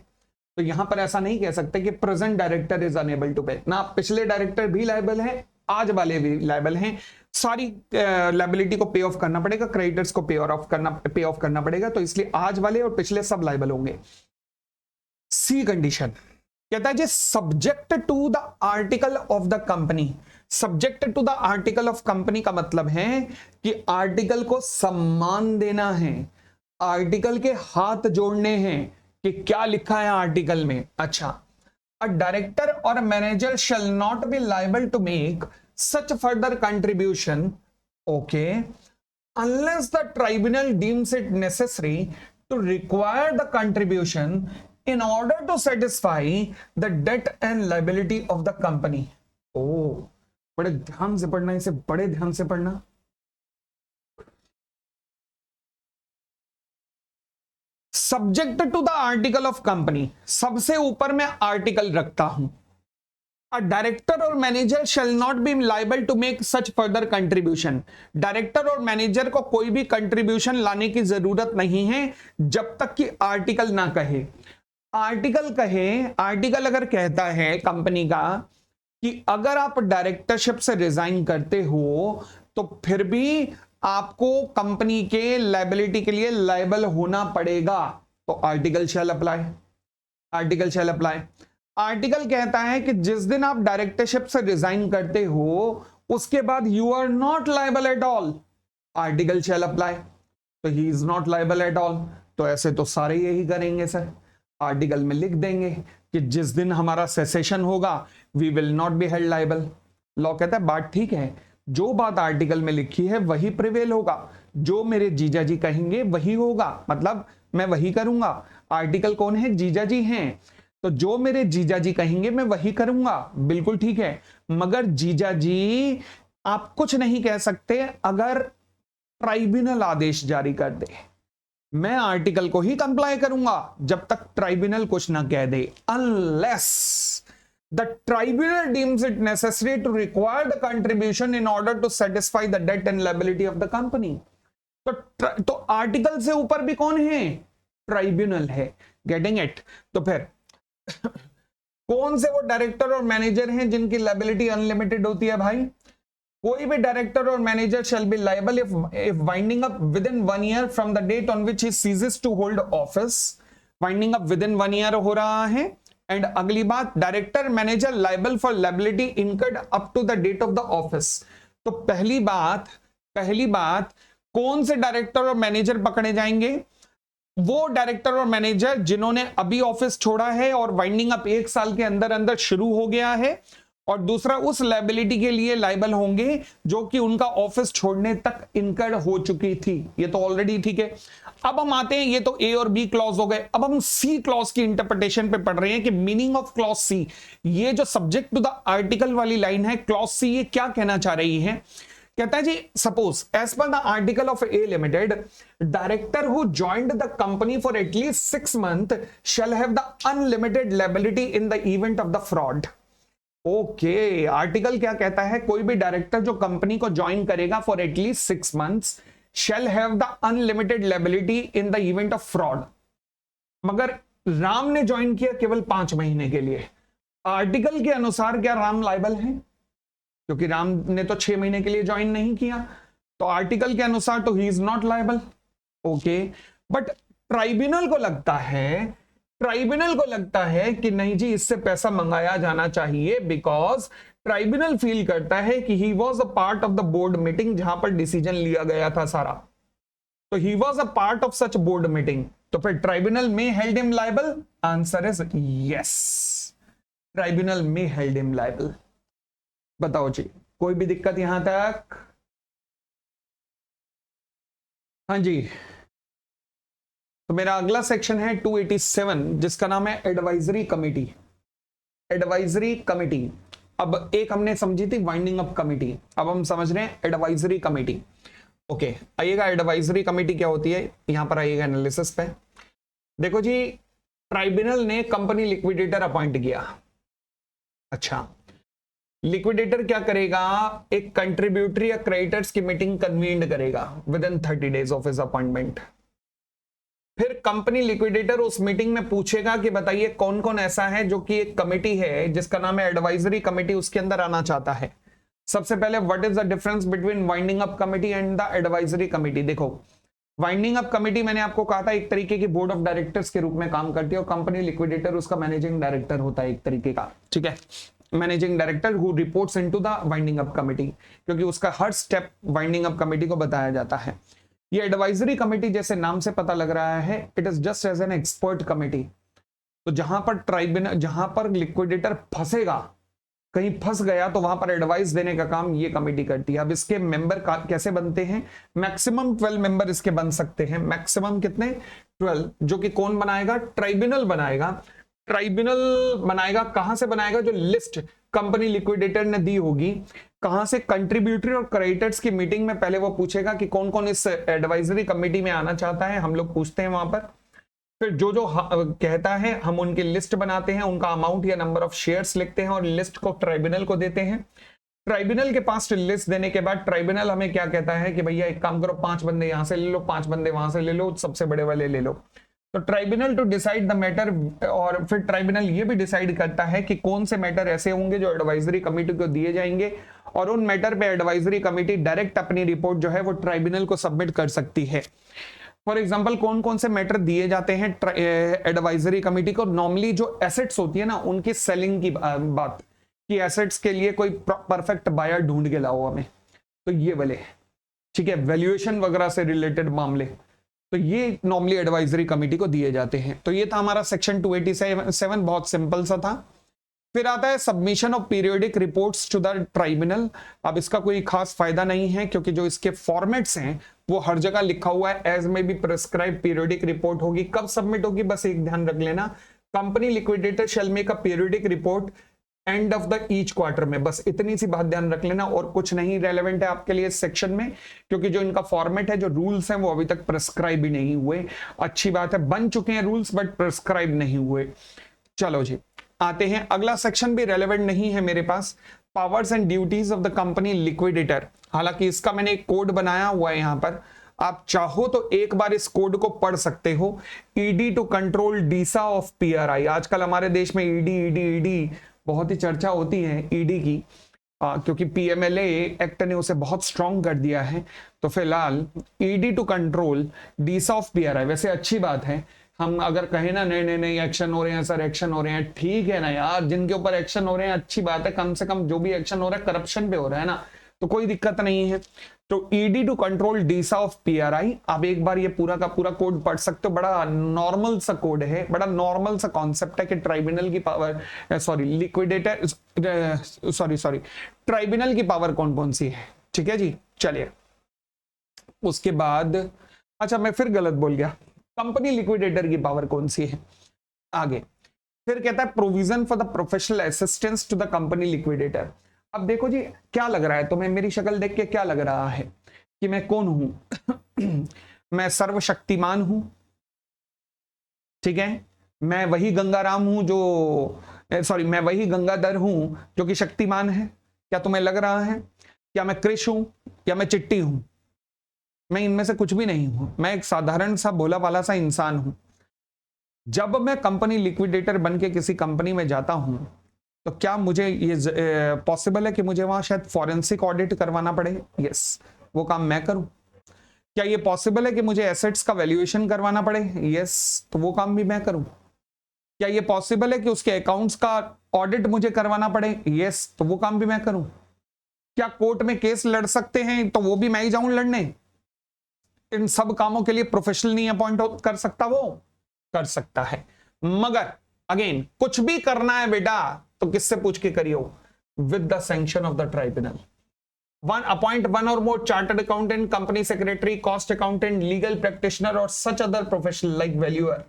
Speaker 1: तो यहां पर ऐसा नहीं कह सकते कि present director is unable to pay. ना पिछले डायरेक्टर भी लायबल है, आज वाले भी लायबल हैं. सारी लायबिलिटी को पे ऑफ करना पड़ेगा, क्रेडिटर्स को पे ऑफ करना पड़ेगा. तो इसलिए आज वाले और पिछले सब लायबल होंगे. सी कंडीशन कहता है जी subject to the article of the company. Subject to the article of company का मतलब है कि आर्टिकल को सम्मान देना है, आर्टिकल के हाथ जोड़ने हैं कि क्या लिखा है आर्टिकल में. अच्छा, अ डायरेक्टर और manager shall not be liable to make such further contribution, okay, unless the tribunal deems it necessary to require the contribution in order to satisfy the debt and liability of the company. Oh, बड़े ध्यान से पढ़ना, इसे बड़े ध्यान से पढ़ना. Subject to the article of company, सबसे ऊपर मैं आर्टिकल रखता हूं. अ डायरेक्टर और manager shall not be liable to make such further contribution. Director और मैनेजर को कोई भी कंट्रीब्यूशन लाने की जरूरत नहीं है जब तक कि आर्टिकल ना कहे. आर्टिकल कहे, आर्टिकल अगर कहता है कंपनी का कि अगर आप डायरेक्टरशिप से रिजाइन करते हो तो फिर भी आपको कंपनी के लायबिलिटी के लिए लायबल होना पड़ेगा, तो article shall apply. Article shall apply. Article कहता है कि जिस दिन आप डायरेक्टरशिप से रिजाइन करते हो उसके बाद you are not liable at all, article shall apply. तो he is not liable at all. तो ऐसे तो सारे यही करेंगे सर, आर्टिकल में लिख देंगे कि जिस दिन हमारा सेसेशन होगा we will not be held liable. Law कहता है बात ठीक है, जो बात आर्टिकल में लिखी है वही प्रिवेल होगा, जो मेरे जीजा जी कहेंगे वही होगा, मतलब मैं वही करूंगा. आर्टिकल कौन है, जीजा जी हैं, तो जो मेरे जीजा जी कहेंगे मैं वही करूंगा. बिल्कुल ठीक है, मगर जीजा जी आप कुछ नहीं कह सकते अगर ट्राइब्यूनल आदेश जारी कर दे. मैं आर्टिकल को ही कंप्लाई करूंगा जब तक ट्राइब्यूनल कुछ ना कह दे. Unless the tribunal deems it necessary to require the contribution in order to satisfy the debt and liability of the company. तो आर्टिकल से ऊपर भी कौन है, ट्राइब्यूनल है. Getting it. तो फिर कौन से वो डायरेक्टर और मैनेजर हैं जिनकी लायबिलिटी अनलिमिटेड होती है भाई. कोई भी डायरेक्टर और manager shall be liable if winding up within 1 year from the date on which he ceases to hold office. Winding up within 1 year हो रहा है. एंड अगली बात, director manager liable for liability incurred up to the date of the office. तो पहली बात कौन से डायरेक्टर और मैनेजर पकड़े जाएंगे, वो डायरेक्टर और मैनेजर जिन्होंने अभी ऑफिस छोड़ा है और वाइंडिंग अप 1 साल के अंदर अंदर शुरू हो गया है, और दूसरा उस लायबिलिटी के लिए लायबल होंगे जो कि उनका ऑफिस छोड़ने तक इनकर्ड हो चुकी थी. ये तो ऑलरेडी ठीक है. अब हम आते हैं, ये तो ए और बी क्लॉज हो गए. अब हम सी क्लॉज की इंटरप्रिटेशन पे पढ़ रहे हैं कि मीनिंग ऑफ क्लॉज सी. ये जो सब्जेक्ट टू द आर्टिकल वाली लाइन है क्लॉज सी, ये क्या कहना चाह रही है. कहता है जी suppose as per the article of a limited, director who joined the company for at least 6 months shall have the unlimited liability in the event of the fraud. Okay, article क्या कहता है, कोई भी डायरेक्टर जो कंपनी को join करेगा for at least 6 months shall have the unlimited liability in the event of fraud. मगर राम ने ज्वाइन किया केवल 5 महीने के लिए. आर्टिकल के अनुसार क्या राम लायबल है, क्योंकि राम ने तो 6 महीने के लिए ज्वाइन नहीं किया, तो आर्टिकल के अनुसार तो he is not liable. Okay, but tribunal को लगता है कि नहीं जी इससे पैसा मंगाया जाना चाहिए, बिकॉज ट्राइब्यूनल फील करता है कि he was a part of the board meeting जहां पर डिसीजन लिया गया था सारा. तो he was a part of such board meeting, तो फिर ट्राइब्यूनल में held him liable. Answer is yes. Tribunal में हेल्ड हिम लायबल। बताओ जी, कोई भी दिक्कत यहां तक? हाँ जी, तो मेरा अगला सेक्शन है 287 जिसका नाम है एडवाइजरी कमिटी। एडवाइजरी कमिटी, अब एक हमने समझी थी वाइंडिंग अप कमिटी, अब हम समझ रहे हैं एडवाइजरी कमिटी। ओके, आइएगा एडवाइजरी कमिटी क्या होती है, यहां पर आइएगा एनालिसिस पे। देखो जी, ट्राइब्यूनल ने कंपनी लिक्विडेटर अपॉइंट किया। अच्छा, लिक्विडेटर क्या करेगा, एक कंट्रीब्यूटरी या क्रेडिटर्स की मीटिंग कन्वीन्ड करेगा with in 30 days of his appointment. फिर कंपनी लिक्विडेटर उस मीटिंग में पूछेगा कि बताइए कौन कौन ऐसा है जो कि एक कमिटी है जिसका नाम है एडवाइजरी कमिटी, उसके अंदर आना चाहता है। सबसे पहले what is the difference between winding up committee and the advisory committee. देखो, वाइंडिंग अप कमिटी मैंने आपको कहा था एक तरीके की बोर्ड ऑफ डायरेक्टर्स के रूप में काम करती है और कंपनी लिक्विडेटर उसका मैनेजिंग डायरेक्टर होता है एक तरीके का, ठीक है, managing director who reports into the winding up committee, क्योंकि उसका हर स्टेप वाइंडिंग अप कमिटी को बताया जाता है। ये एडवाइजरी कमिटी जैसे नाम से पता लग रहा है, it is just as an expert committee. तो जहां पर ट्राइब्यूनल, जहां पर लिक्विडेटर फंसेगा, कहीं फंस गया, तो वहां पर एडवाइस देने का काम ये कमिटी करती है। अब इसके मेंबर कैसे बनते हैं, मैक्सिमम 12 मेंबर इसके बन सकते हैं। मैक्सिमम कितने? 12, जो कि कौन बनाएगा? ट्राइब्यूनल बनाएगा। ट्राइब्यूनल बनाएगा, कहां से बनाएगा? जो लिस्ट कंपनी लिक्विडेटर ने दी होगी, कहां से? कंट्रीब्यूटरी और क्रेडिटर्स की मीटिंग में पहले वो पूछेगा कि कौन कौन इस एडवाइजरी कमिटी में आना चाहता है, हम लोग पूछते हैं वहां पर। फिर जो जो कहता है हम उनकी लिस्ट बनाते हैं, उनका अमाउंट या नंबर ऑफ शेयर्स लिखते हैं और लिस्ट को ट्राइब्यूनल को देते हैं। ट्राइब्यूनल के पास लिस्ट देने के बाद ट्राइब्यूनल हमें क्या कहता है कि भैया एक काम करो, 5 बंदे यहां से ले लो, 5 बंदे वहां से ले लो, सबसे बड़े वाले ले लो। तो tribunal to decide the matter, और फिर ट्राइब्यूनल ये भी डिसाइड करता है कि कौन से मैटर ऐसे होंगे जो एडवाइजरी कमेटी को दिए जाएंगे, और उन मैटर पे एडवाइजरी कमेटी डायरेक्ट अपनी रिपोर्ट जो है वो ट्राइब्यूनल को सबमिट कर सकती है। फॉर एग्जांपल, कौन कौन से मैटर दिए जाते हैं एडवाइजरी कमेटी को? नॉर्मली जो एसेट्स होती है ना, उनकी सेलिंग की बात, कि एसेट्स के लिए कोई परफेक्ट बायर ढूंढ के लाओ हमें, तो ये वाले, ठीक है, वैल्यूएशन वगैरह से रिलेटेड मामले, तो ये नॉर्मली एडवाइजरी कमेटी को दिए जाते हैं। तो ये था हमारा सेक्शन 287, बहुत सिंपल सा था। फिर आता है submission of periodic reports to the tribunal. अब इसका कोई खास फायदा नहीं है, क्योंकि जो इसके फॉर्मेट्स हैं वो हर जगह लिखा हुआ है, एज में बी प्रिस्क्राइब पीरियोडिक रिपोर्ट होगी। कब सबमिट होगी, बस एक ध्यान रख लेना, company liquidator shell make a periodic report end of the each quarter में। बस इतनी सी बात ध्यान रख लेना, और कुछ नहीं रेलेवेंट है आपके लिए इस सेक्शन में, क्योंकि जो इनका फॉर्मेट है, जो रूल्स हैं, वो अभी तक प्रिस्क्राइब भी नहीं हुए। अच्छी बात है, बन चुके हैं रूल्स बट प्रिस्क्राइब नहीं हुए। चलो जी, आते हैं, अगला सेक्शन भी रेलेवेंट नहीं है मेरे पास, powers and duties of the company liquidator. हालांकि इसका मैंने एक कोड बनाया हुआ है यहां पर, आप चाहो तो एक बार इस कोड को पढ़ सकते हो। ईडी टू कंट्रोल डीसा ऑफ पीआरआई। आजकल हमारे देश में ईडी ईडी ईडी बहुत ही चर्चा होती है ईडी की, क्योंकि पीएमएलए एक्ट ने उसे बहुत स्ट्रॉन्ग कर दिया है। तो फिलहाल ईडी टू कंट्रोल डीसा ऑफ पीआरआई, वैसे अच्छी बात है। हम अगर कहें ना नहीं नहीं नहीं एक्शन हो रहे हैं सर, एक्शन हो रहे हैं, ठीक है ना यार, जिनके ऊपर एक्शन हो रहे हैं अच्छी बात है, कम से कम जो भी एक्शन हो रहा है करप्शन पे हो रहा है ना, तो कोई दिक्कत नहीं है। तो ईडी टू कंट्रोल डीसा ऑफ पीआरआई, आप एक बार ये पूरा का पूरा कोड पढ़ सकते हो। बड़ा नॉर्मल सा कोड है, बड़ा नॉर्मल सा कॉन्सेप्ट है कि ट्राइब्यूनल की power, sorry liquidator, sorry tribunal की पावर कौन कौन सी है, ठीक है जी। चलिए उसके बाद, अच्छा मैं फिर गलत बोल गया, कंपनी लिक्विडेटर की पावर कौन सी है आगे। फिर कहता है provision for the professional assistance to the company liquidator. अब देखो जी, क्या लग रहा है तुम्हें मेरी शक्ल देख के, क्या लग रहा है कि मैं कौन हूं? मैं सर्वशक्तिमान हूं, ठीक है, मैं वही गंगाराम हूं जो, सॉरी मैं वही गंगाधर हूं जो कि शक्तिमान है। क्या तुम्हें लग रहा है? क्या मैं कृष हूं या मैं चिट्टी हूं? मैं इनमें से कुछ भी नहीं हूं, मैं एक साधारण सा भोला भाला सा इंसान हूं। जब मैं कंपनी लिक्विडेटर बन के किसी कंपनी में जाता हूं, तो क्या मुझे ये पॉसिबल है कि मुझे वहां शायद फॉरेंसिक ऑडिट करवाना पड़े? यस, वो काम मैं करूं। क्या ये पॉसिबल है कि मुझे एसेट्स का वैल्यूएशन करवाना पड़े? यस, तो वो काम भी मैं करूं। क्या ये पॉसिबल है कि उसके अकाउंट्स का ऑडिट मुझे करवाना पड़े? यस, तो वो काम भी मैं करूं। क्या कोर्ट में केस लड़ सकते हैं, तो वो भी मैं ही जाऊं लड़ने? इन सब कामों के लिए प्रोफेशनल नहीं अपॉइंट कर सकता, वो कर सकता है। मगर अगेन कुछ भी करना है बेटा तो किससे पूछ के करियो? With the sanction of the tribunal. Appoint one और more chartered accountant, company secretary, cost accountant, legal practitioner और such other professional like valuer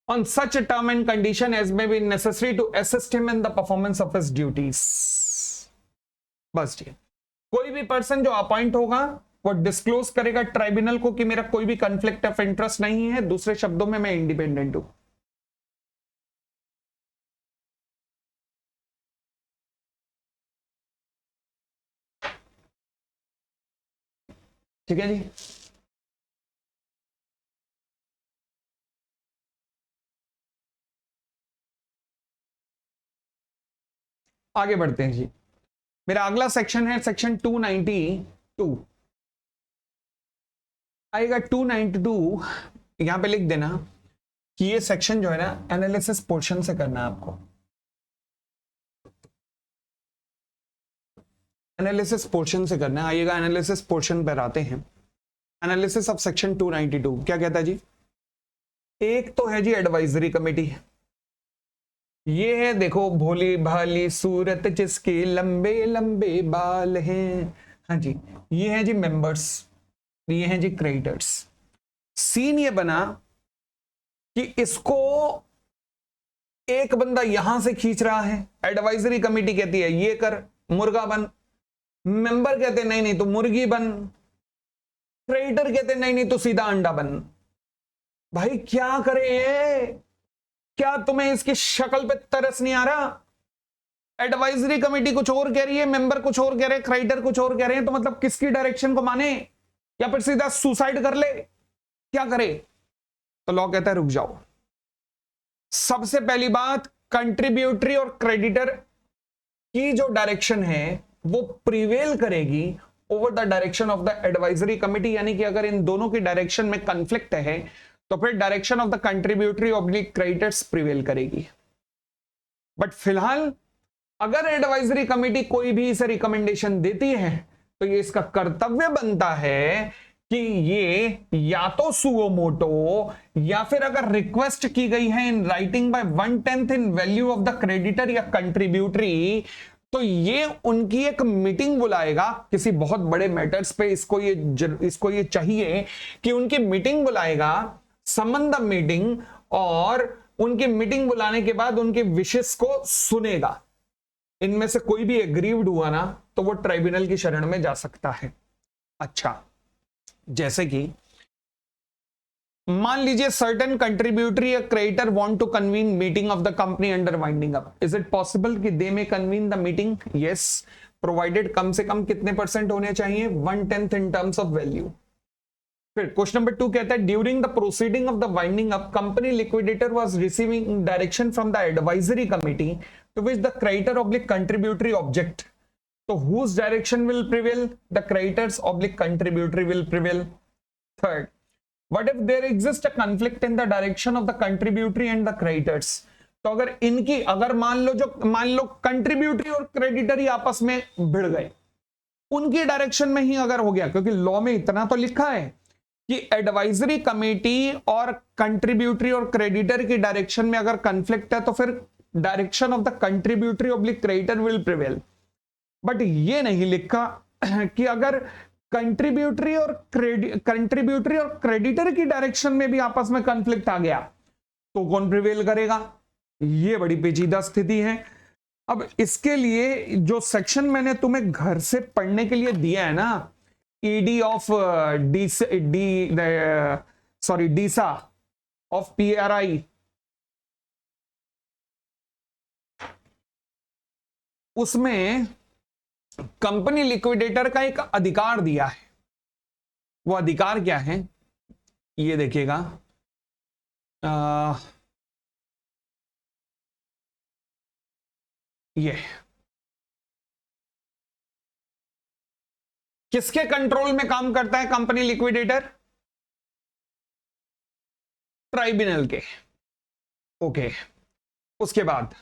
Speaker 1: on such a term and condition as may be necessary to assist him in the performance of his duties। बस जी, कोई भी person जो appoint होगा वो disclose करेगा tribunal को कि मेरा कोई भी कॉन्फ्लिक्ट ऑफ इंटरेस्ट नहीं है, दूसरे शब्दों में मैं इंडिपेंडेंट हूं। ठीक है जी। आगे बढ़ते हैं जी। मेरा अगला सेक्शन है सेक्शन 292 आएगा। 292 यहां पे लिख देना कि ये सेक्शन जो है ना एनालिसिस पोर्शन से करना है आपको। एनालिसिस पोर्शन से करना है। आइएगा एनालिसिस पोर्शन पर आते हैं। एनालिसिस ऑफ सेक्शन 292 क्या कहता है जी? एक तो है जी एडवाइजरी कमेटी, ये है देखो भोली भाली सूरत जिसके लंबे लंबे बाल हैं। हाँ जी, ये है जी मेंबर्स, ये हैं जी क्रेडिटर्स। सीन ये बना कि इसको एक बंदा यहां से खींच रहा है, एडवाइजरी कमेटी कहती है ये कर, मुर्गा बन। मेंबर कहते नहीं नहीं तो मुर्गी बन। क्रेडिटर कहते नहीं नहीं तो सीधा अंडा बन। भाई क्या करे ये? क्या तुम्हें इसकी शक्ल पे तरस नहीं आ रहा? एडवाइजरी कमेटी कुछ और कह रही है, मेंबर कुछ और कह रहे हैं, क्रेडिटर कुछ और कह रहे हैं, तो मतलब किसकी डायरेक्शन को माने या फिर सीधा सुसाइड कर ले? क्या करे? तो लॉ कहता है रुक जाओ। सबसे पहली बात, कंट्रीब्यूटरी और क्रेडिटर की जो डायरेक्शन है वो प्रिवेल करेगी over the direction of the advisory committee. यानी कि अगर इन दोनों की डायरेक्शन में कंफ्लिक्ट है तो फिर direction of the contributory oblique creditors prevail करेगी। बट फिलहाल अगर एडवाइजरी कमेटी कोई भी इसे रिकमेंडेशन देती है तो ये इसका कर्तव्य बनता है कि ये या तो सुओ मोटो या फिर अगर रिक्वेस्ट की गई है in writing by 1/10 in value of the creditor या कंट्रीब्यूटरी, तो ये उनकी एक मीटिंग बुलाएगा किसी बहुत बड़े मैटर्स पे। इसको ये चाहिए कि उनकी मीटिंग बुलाएगा, समन द मीटिंग, और उनकी मीटिंग बुलाने के बाद उनके विशेष को सुनेगा। इनमें से कोई भी एग्रीव्ड हुआ ना तो वो ट्राइब्यूनल की शरण में जा सकता है। अच्छा, जैसे कि मान लीजिए सर्टेन कंट्रीब्यूटरी या creditor want to convene meeting of the company under winding up. Is it possible कि they may convene the meeting? Yes, provided कम से कम कितने % होने चाहिए? 1/10 इन टर्म्स ऑफ वैल्यू। फिर क्वेश्चन नंबर 2 कहता है during the proceeding of the winding up company liquidator was receiving direction from the advisory committee to which the creditor oblique contributory object. तो whose direction will prevail? The creditors oblique contributory will prevail. Third, what if there exists a conflict in the direction of the contributory and the creditors? तो अगर मान लो contributory और क्रेडिटरी आपस में भिड़ गए, उनकी डायरेक्शन में ही अगर हो गया, क्योंकि लॉ में इतना तो लिखा है कि एडवाइजरी कमेटी और कंट्रीब्यूटरी और क्रेडिटर की डायरेक्शन में अगर कंफ्लिक्ट है तो फिर direction of the contributory oblique creditor will prevail. But ये नहीं लिखा कि अगर कंट्रीब्यूटरी और क्रेडिटर की डायरेक्शन में भी आपस में कंफ्लिक्ट आ गया तो कौन प्रिवेल करेगा। ये बड़ी पेचीदा स्थिति है। अब इसके लिए जो सेक्शन मैंने तुम्हें घर से पढ़ने के लिए दिया है ना, ED of Deesa of PRI, उसमें कंपनी लिक्विडेटर का एक अधिकार दिया है। वो अधिकार क्या है ये देखिएगा। ये किसके कंट्रोल में काम करता है कंपनी लिक्विडेटर? ट्राइब्यूनल के। ओके, उसके बाद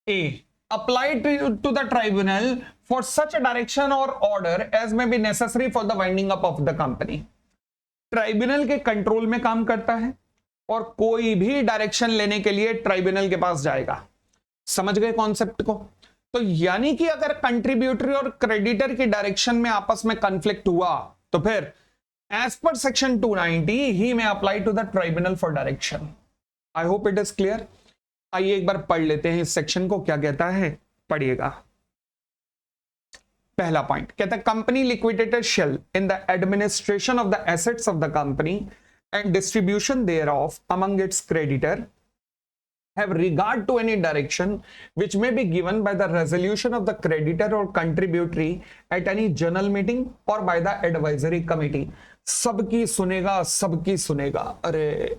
Speaker 1: ए applied to the tribunal for such a direction or order as may be necessary for the winding up of the company। Tribunal के कंट्रोल में काम करता है और कोई भी डायरेक्शन लेने के लिए ट्राइब्यूनल के पास जाएगा। समझ गए कॉन्सेप्ट को? तो यानी कि अगर कंट्रीब्यूटरी और क्रेडिटर की डायरेक्शन में आपस में कॉन्फ्लिक्ट हुआ तो फिर एज पर सेक्शन 290 ही में apply to the tribunal for direction. I hope it is clear. आइए एक बार पढ़ लेते हैं इस सेक्शन को, क्या कहता है, पढ़िएगा। पहला पॉइंट कहता है company liquidator shall in the administration of the assets of the company and distribution thereof among its creditor have regard to any direction which may be given by the resolution of the creditor or contributory at any general meeting or by the advisory committee। सबकी सुनेगा, सबकी सुनेगा। अरे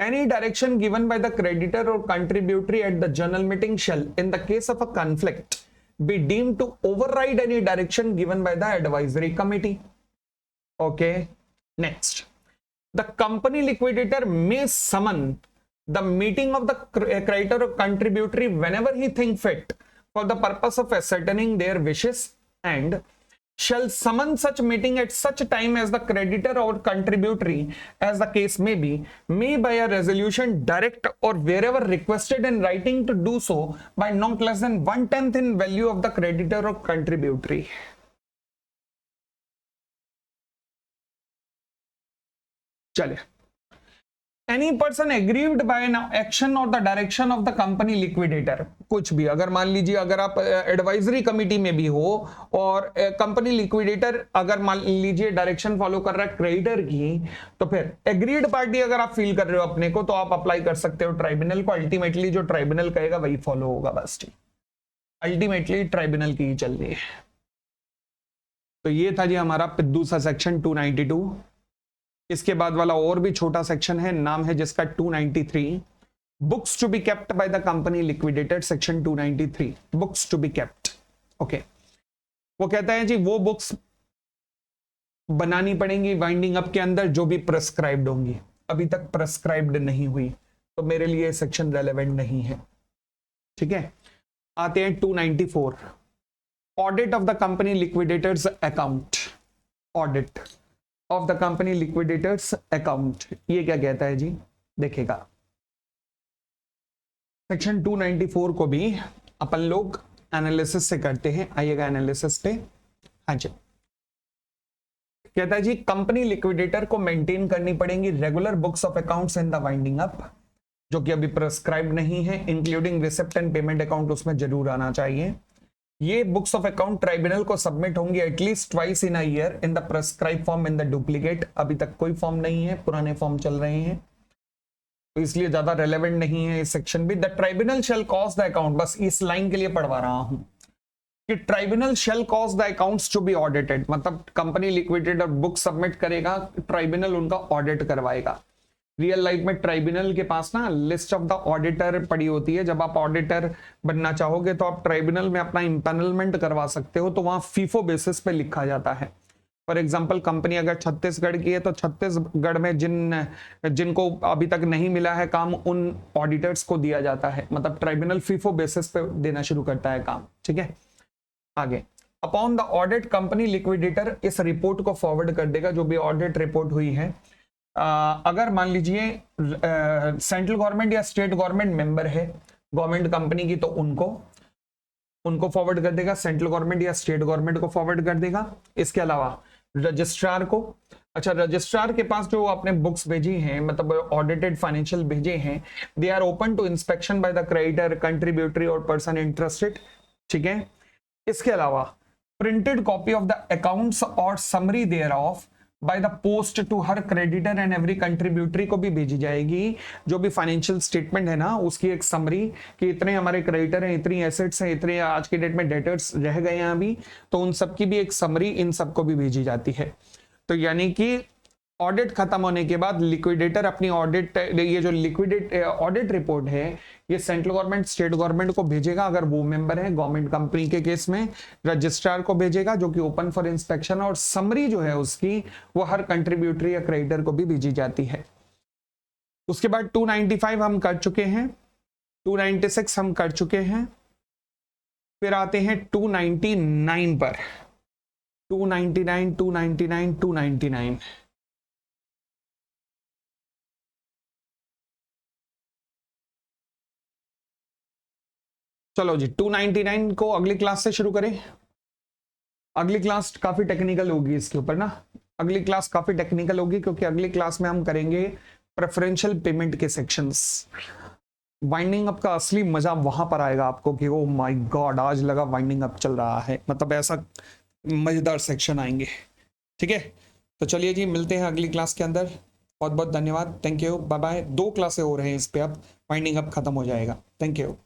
Speaker 1: any direction given by the creditor or contributory at the general meeting shall in the case of a conflict be deemed to override any direction given by the advisory committee। Okay, next, the company liquidator may summon the meeting of the creditor or contributory whenever he think fit for the purpose of ascertaining their wishes and shall summon such meeting at such time as the creditor or contributory as the case may be, may by a resolution direct or wherever requested in writing to do so by not less than 1/10 in value of the creditor or contributory। चलिए, Any person aggrieved by an action or the direction of the company liquidator, कुछ भी, अगर मान लीजिए अगर आप advisory committee में भी हो और कंपनी लिक्विडेटर अगर मान लीजिए डायरेक्शन फॉलो कर रहा है क्रेडिटर की, तो फिर एग्रीड पार्टी अगर आप फील कर रहे हो अपने को तो आप अप्लाई कर सकते हो ट्राइब्यूनल को। अल्टीमेटली जो ट्राइब्यूनल कहेगा वही फॉलो होगा, बस ठीक। अल्टीमेटली ट्राइब्यूनल की ही चल रही है। तो ये था जी हमारा पिद्दू सा सेक्शन 292। इसके बाद वाला और भी छोटा सेक्शन है, नाम है जिसका 293, books to be kept by the company liquidated. Section 293 books to be kept. Okay, वो कहता है जी वो बुक्स बनानी पड़ेंगी वाइंडिंग अप के अंदर जो भी प्रेस्क्राइब्ड होंगी। अभी तक प्रेस्क्राइब्ड नहीं हुई तो मेरे लिए सेक्शन रेलेवेंट नहीं है, ठीक है। आते हैं 294, audit of the company liquidators account. Audit of the company liquidators account, ये क्या कहता है जी, देखेगा। सेक्शन 294 को भी अपन लोग एनालिसिस से करते हैं, आइएगा एनालिसिस पे। हाँ जी, कहता है जी कंपनी लिक्विडेटर को मेंटेन करनी पड़ेंगी regular books of accounts in the winding up, जो कि अभी प्रेस्क्राइब नहीं है, including receipt and payment account उसमें जरूर आना चाहिए। ये बुक्स ऑफ अकाउंट ट्राइब्यूनल को सबमिट होंगी at least twice in a year in the prescribe form in the duplicate. अभी तक कोई फॉर्म नहीं है, पुराने फॉर्म चल रहे हैं, तो इसलिए ज्यादा रेलेवेंट नहीं है इस सेक्शन भी। The tribunal shall cause the account, बस इस लाइन के लिए पढ़वा रहा हूं कि tribunal shall cause the accounts to be audited, मतलब कंपनी लिक्विडेटर बुक सबमिट करेगा, ट्राइब्यूनल उनका ऑडिट करवाएगा। रियल लाइफ में ट्राइब्यूनल के पास ना लिस्ट ऑफ द ऑडिटर पड़ी होती है। जब आप ऑडिटर बनना चाहोगे तो आप ट्राइब्यूनल में अपना इंपैनलमेंट करवा सकते हो, तो वहां फीफो बेसिस पे लिखा जाता है। फॉर एग्जांपल कंपनी अगर छत्तीसगढ़ की है तो छत्तीसगढ़ में जिनको अभी तक नहीं मिला है काम, उन ऑडिटर्स को दिया जाता है, मतलब ट्राइब्यूनल फीफो बेसिस पे देना शुरू करता है काम, ठीक है। आगे, upon the audit company liquidator इस रिपोर्ट को फॉरवर्ड कर देगा, जो भी ऑडिट रिपोर्ट हुई है। अगर मान लीजिए सेंट्रल गवर्नमेंट या स्टेट गवर्नमेंट मेंबर है गवर्नमेंट कंपनी की, तो उनको फॉरवर्ड कर देगा, सेंट्रल गवर्नमेंट या स्टेट गवर्नमेंट को फॉरवर्ड कर देगा। इसके अलावा रजिस्ट्रार को, अच्छा रजिस्ट्रार के पास जो आपने बुक्स भेजी हैं, मतलब ऑडिटेड फाइनेंशियल भेजे हैं, they are open to inspection by the creditor, contributory और पर्सन इंटरेस्टेड, ठीक है। इसके अलावा printed copy of the accounts और summary thereof by the post to हर क्रेडिटर एंड एवरी कंट्रीब्यूटरी को भी भेजी जाएगी। जो भी फाइनेंशियल स्टेटमेंट है ना, उसकी एक समरी कि इतने हमारे क्रेडिटर हैं, इतनी एसेट्स हैं, इतने आज के डेट में डेटर्स रह गए हैं अभी, तो उन सब की भी एक समरी इन सबको भी भेजी जाती है। तो यानी कि ऑडिट खत्म होने के बाद लिक्विडेटर अपनी ऑडिट, ये जो लिक्विडेट ऑडिट रिपोर्ट है, ये सेंट्रल गवर्नमेंट स्टेट गवर्नमेंट को भेजेगा अगर वो मेंबर है गवर्नमेंट कंपनी के केस में, रजिस्ट्रार को भेजेगा जो कि ओपन फॉर इंस्पेक्शन, और समरी जो है उसकी वो हर कंट्रीब्यूटरी या क्रेडिटर को भी भेजी जाती है। उसके बाद 295 हम कर चुके हैं, 296 हम कर चुके हैं, फिर आते हैं 299 पर। 299 चलो जी 299 को अगली क्लास से शुरू करें। अगली क्लास काफी टेक्निकल होगी इसके ऊपर ना, अगली क्लास काफी टेक्निकल होगी क्योंकि अगली क्लास में हम करेंगे प्रेफरेंशियल पेमेंट के सेक्शंस। वाइंडिंग अप का असली मजा वहां पर आएगा आपको कि ओ माय गॉड आज लगा वाइंडिंग अप चल रहा है, मतलब ऐसा मजेदार सेक्शन आएंगे। ठीक है, तो चलिए जी मिलते हैं अगली क्लास के अंदर। बहुत बहुत धन्यवाद, थैंक यू, बाय बाय। 2 क्लासें हो रहे हैं इस पे, अब वाइंडिंग अप खत्म हो जाएगा। Thank you.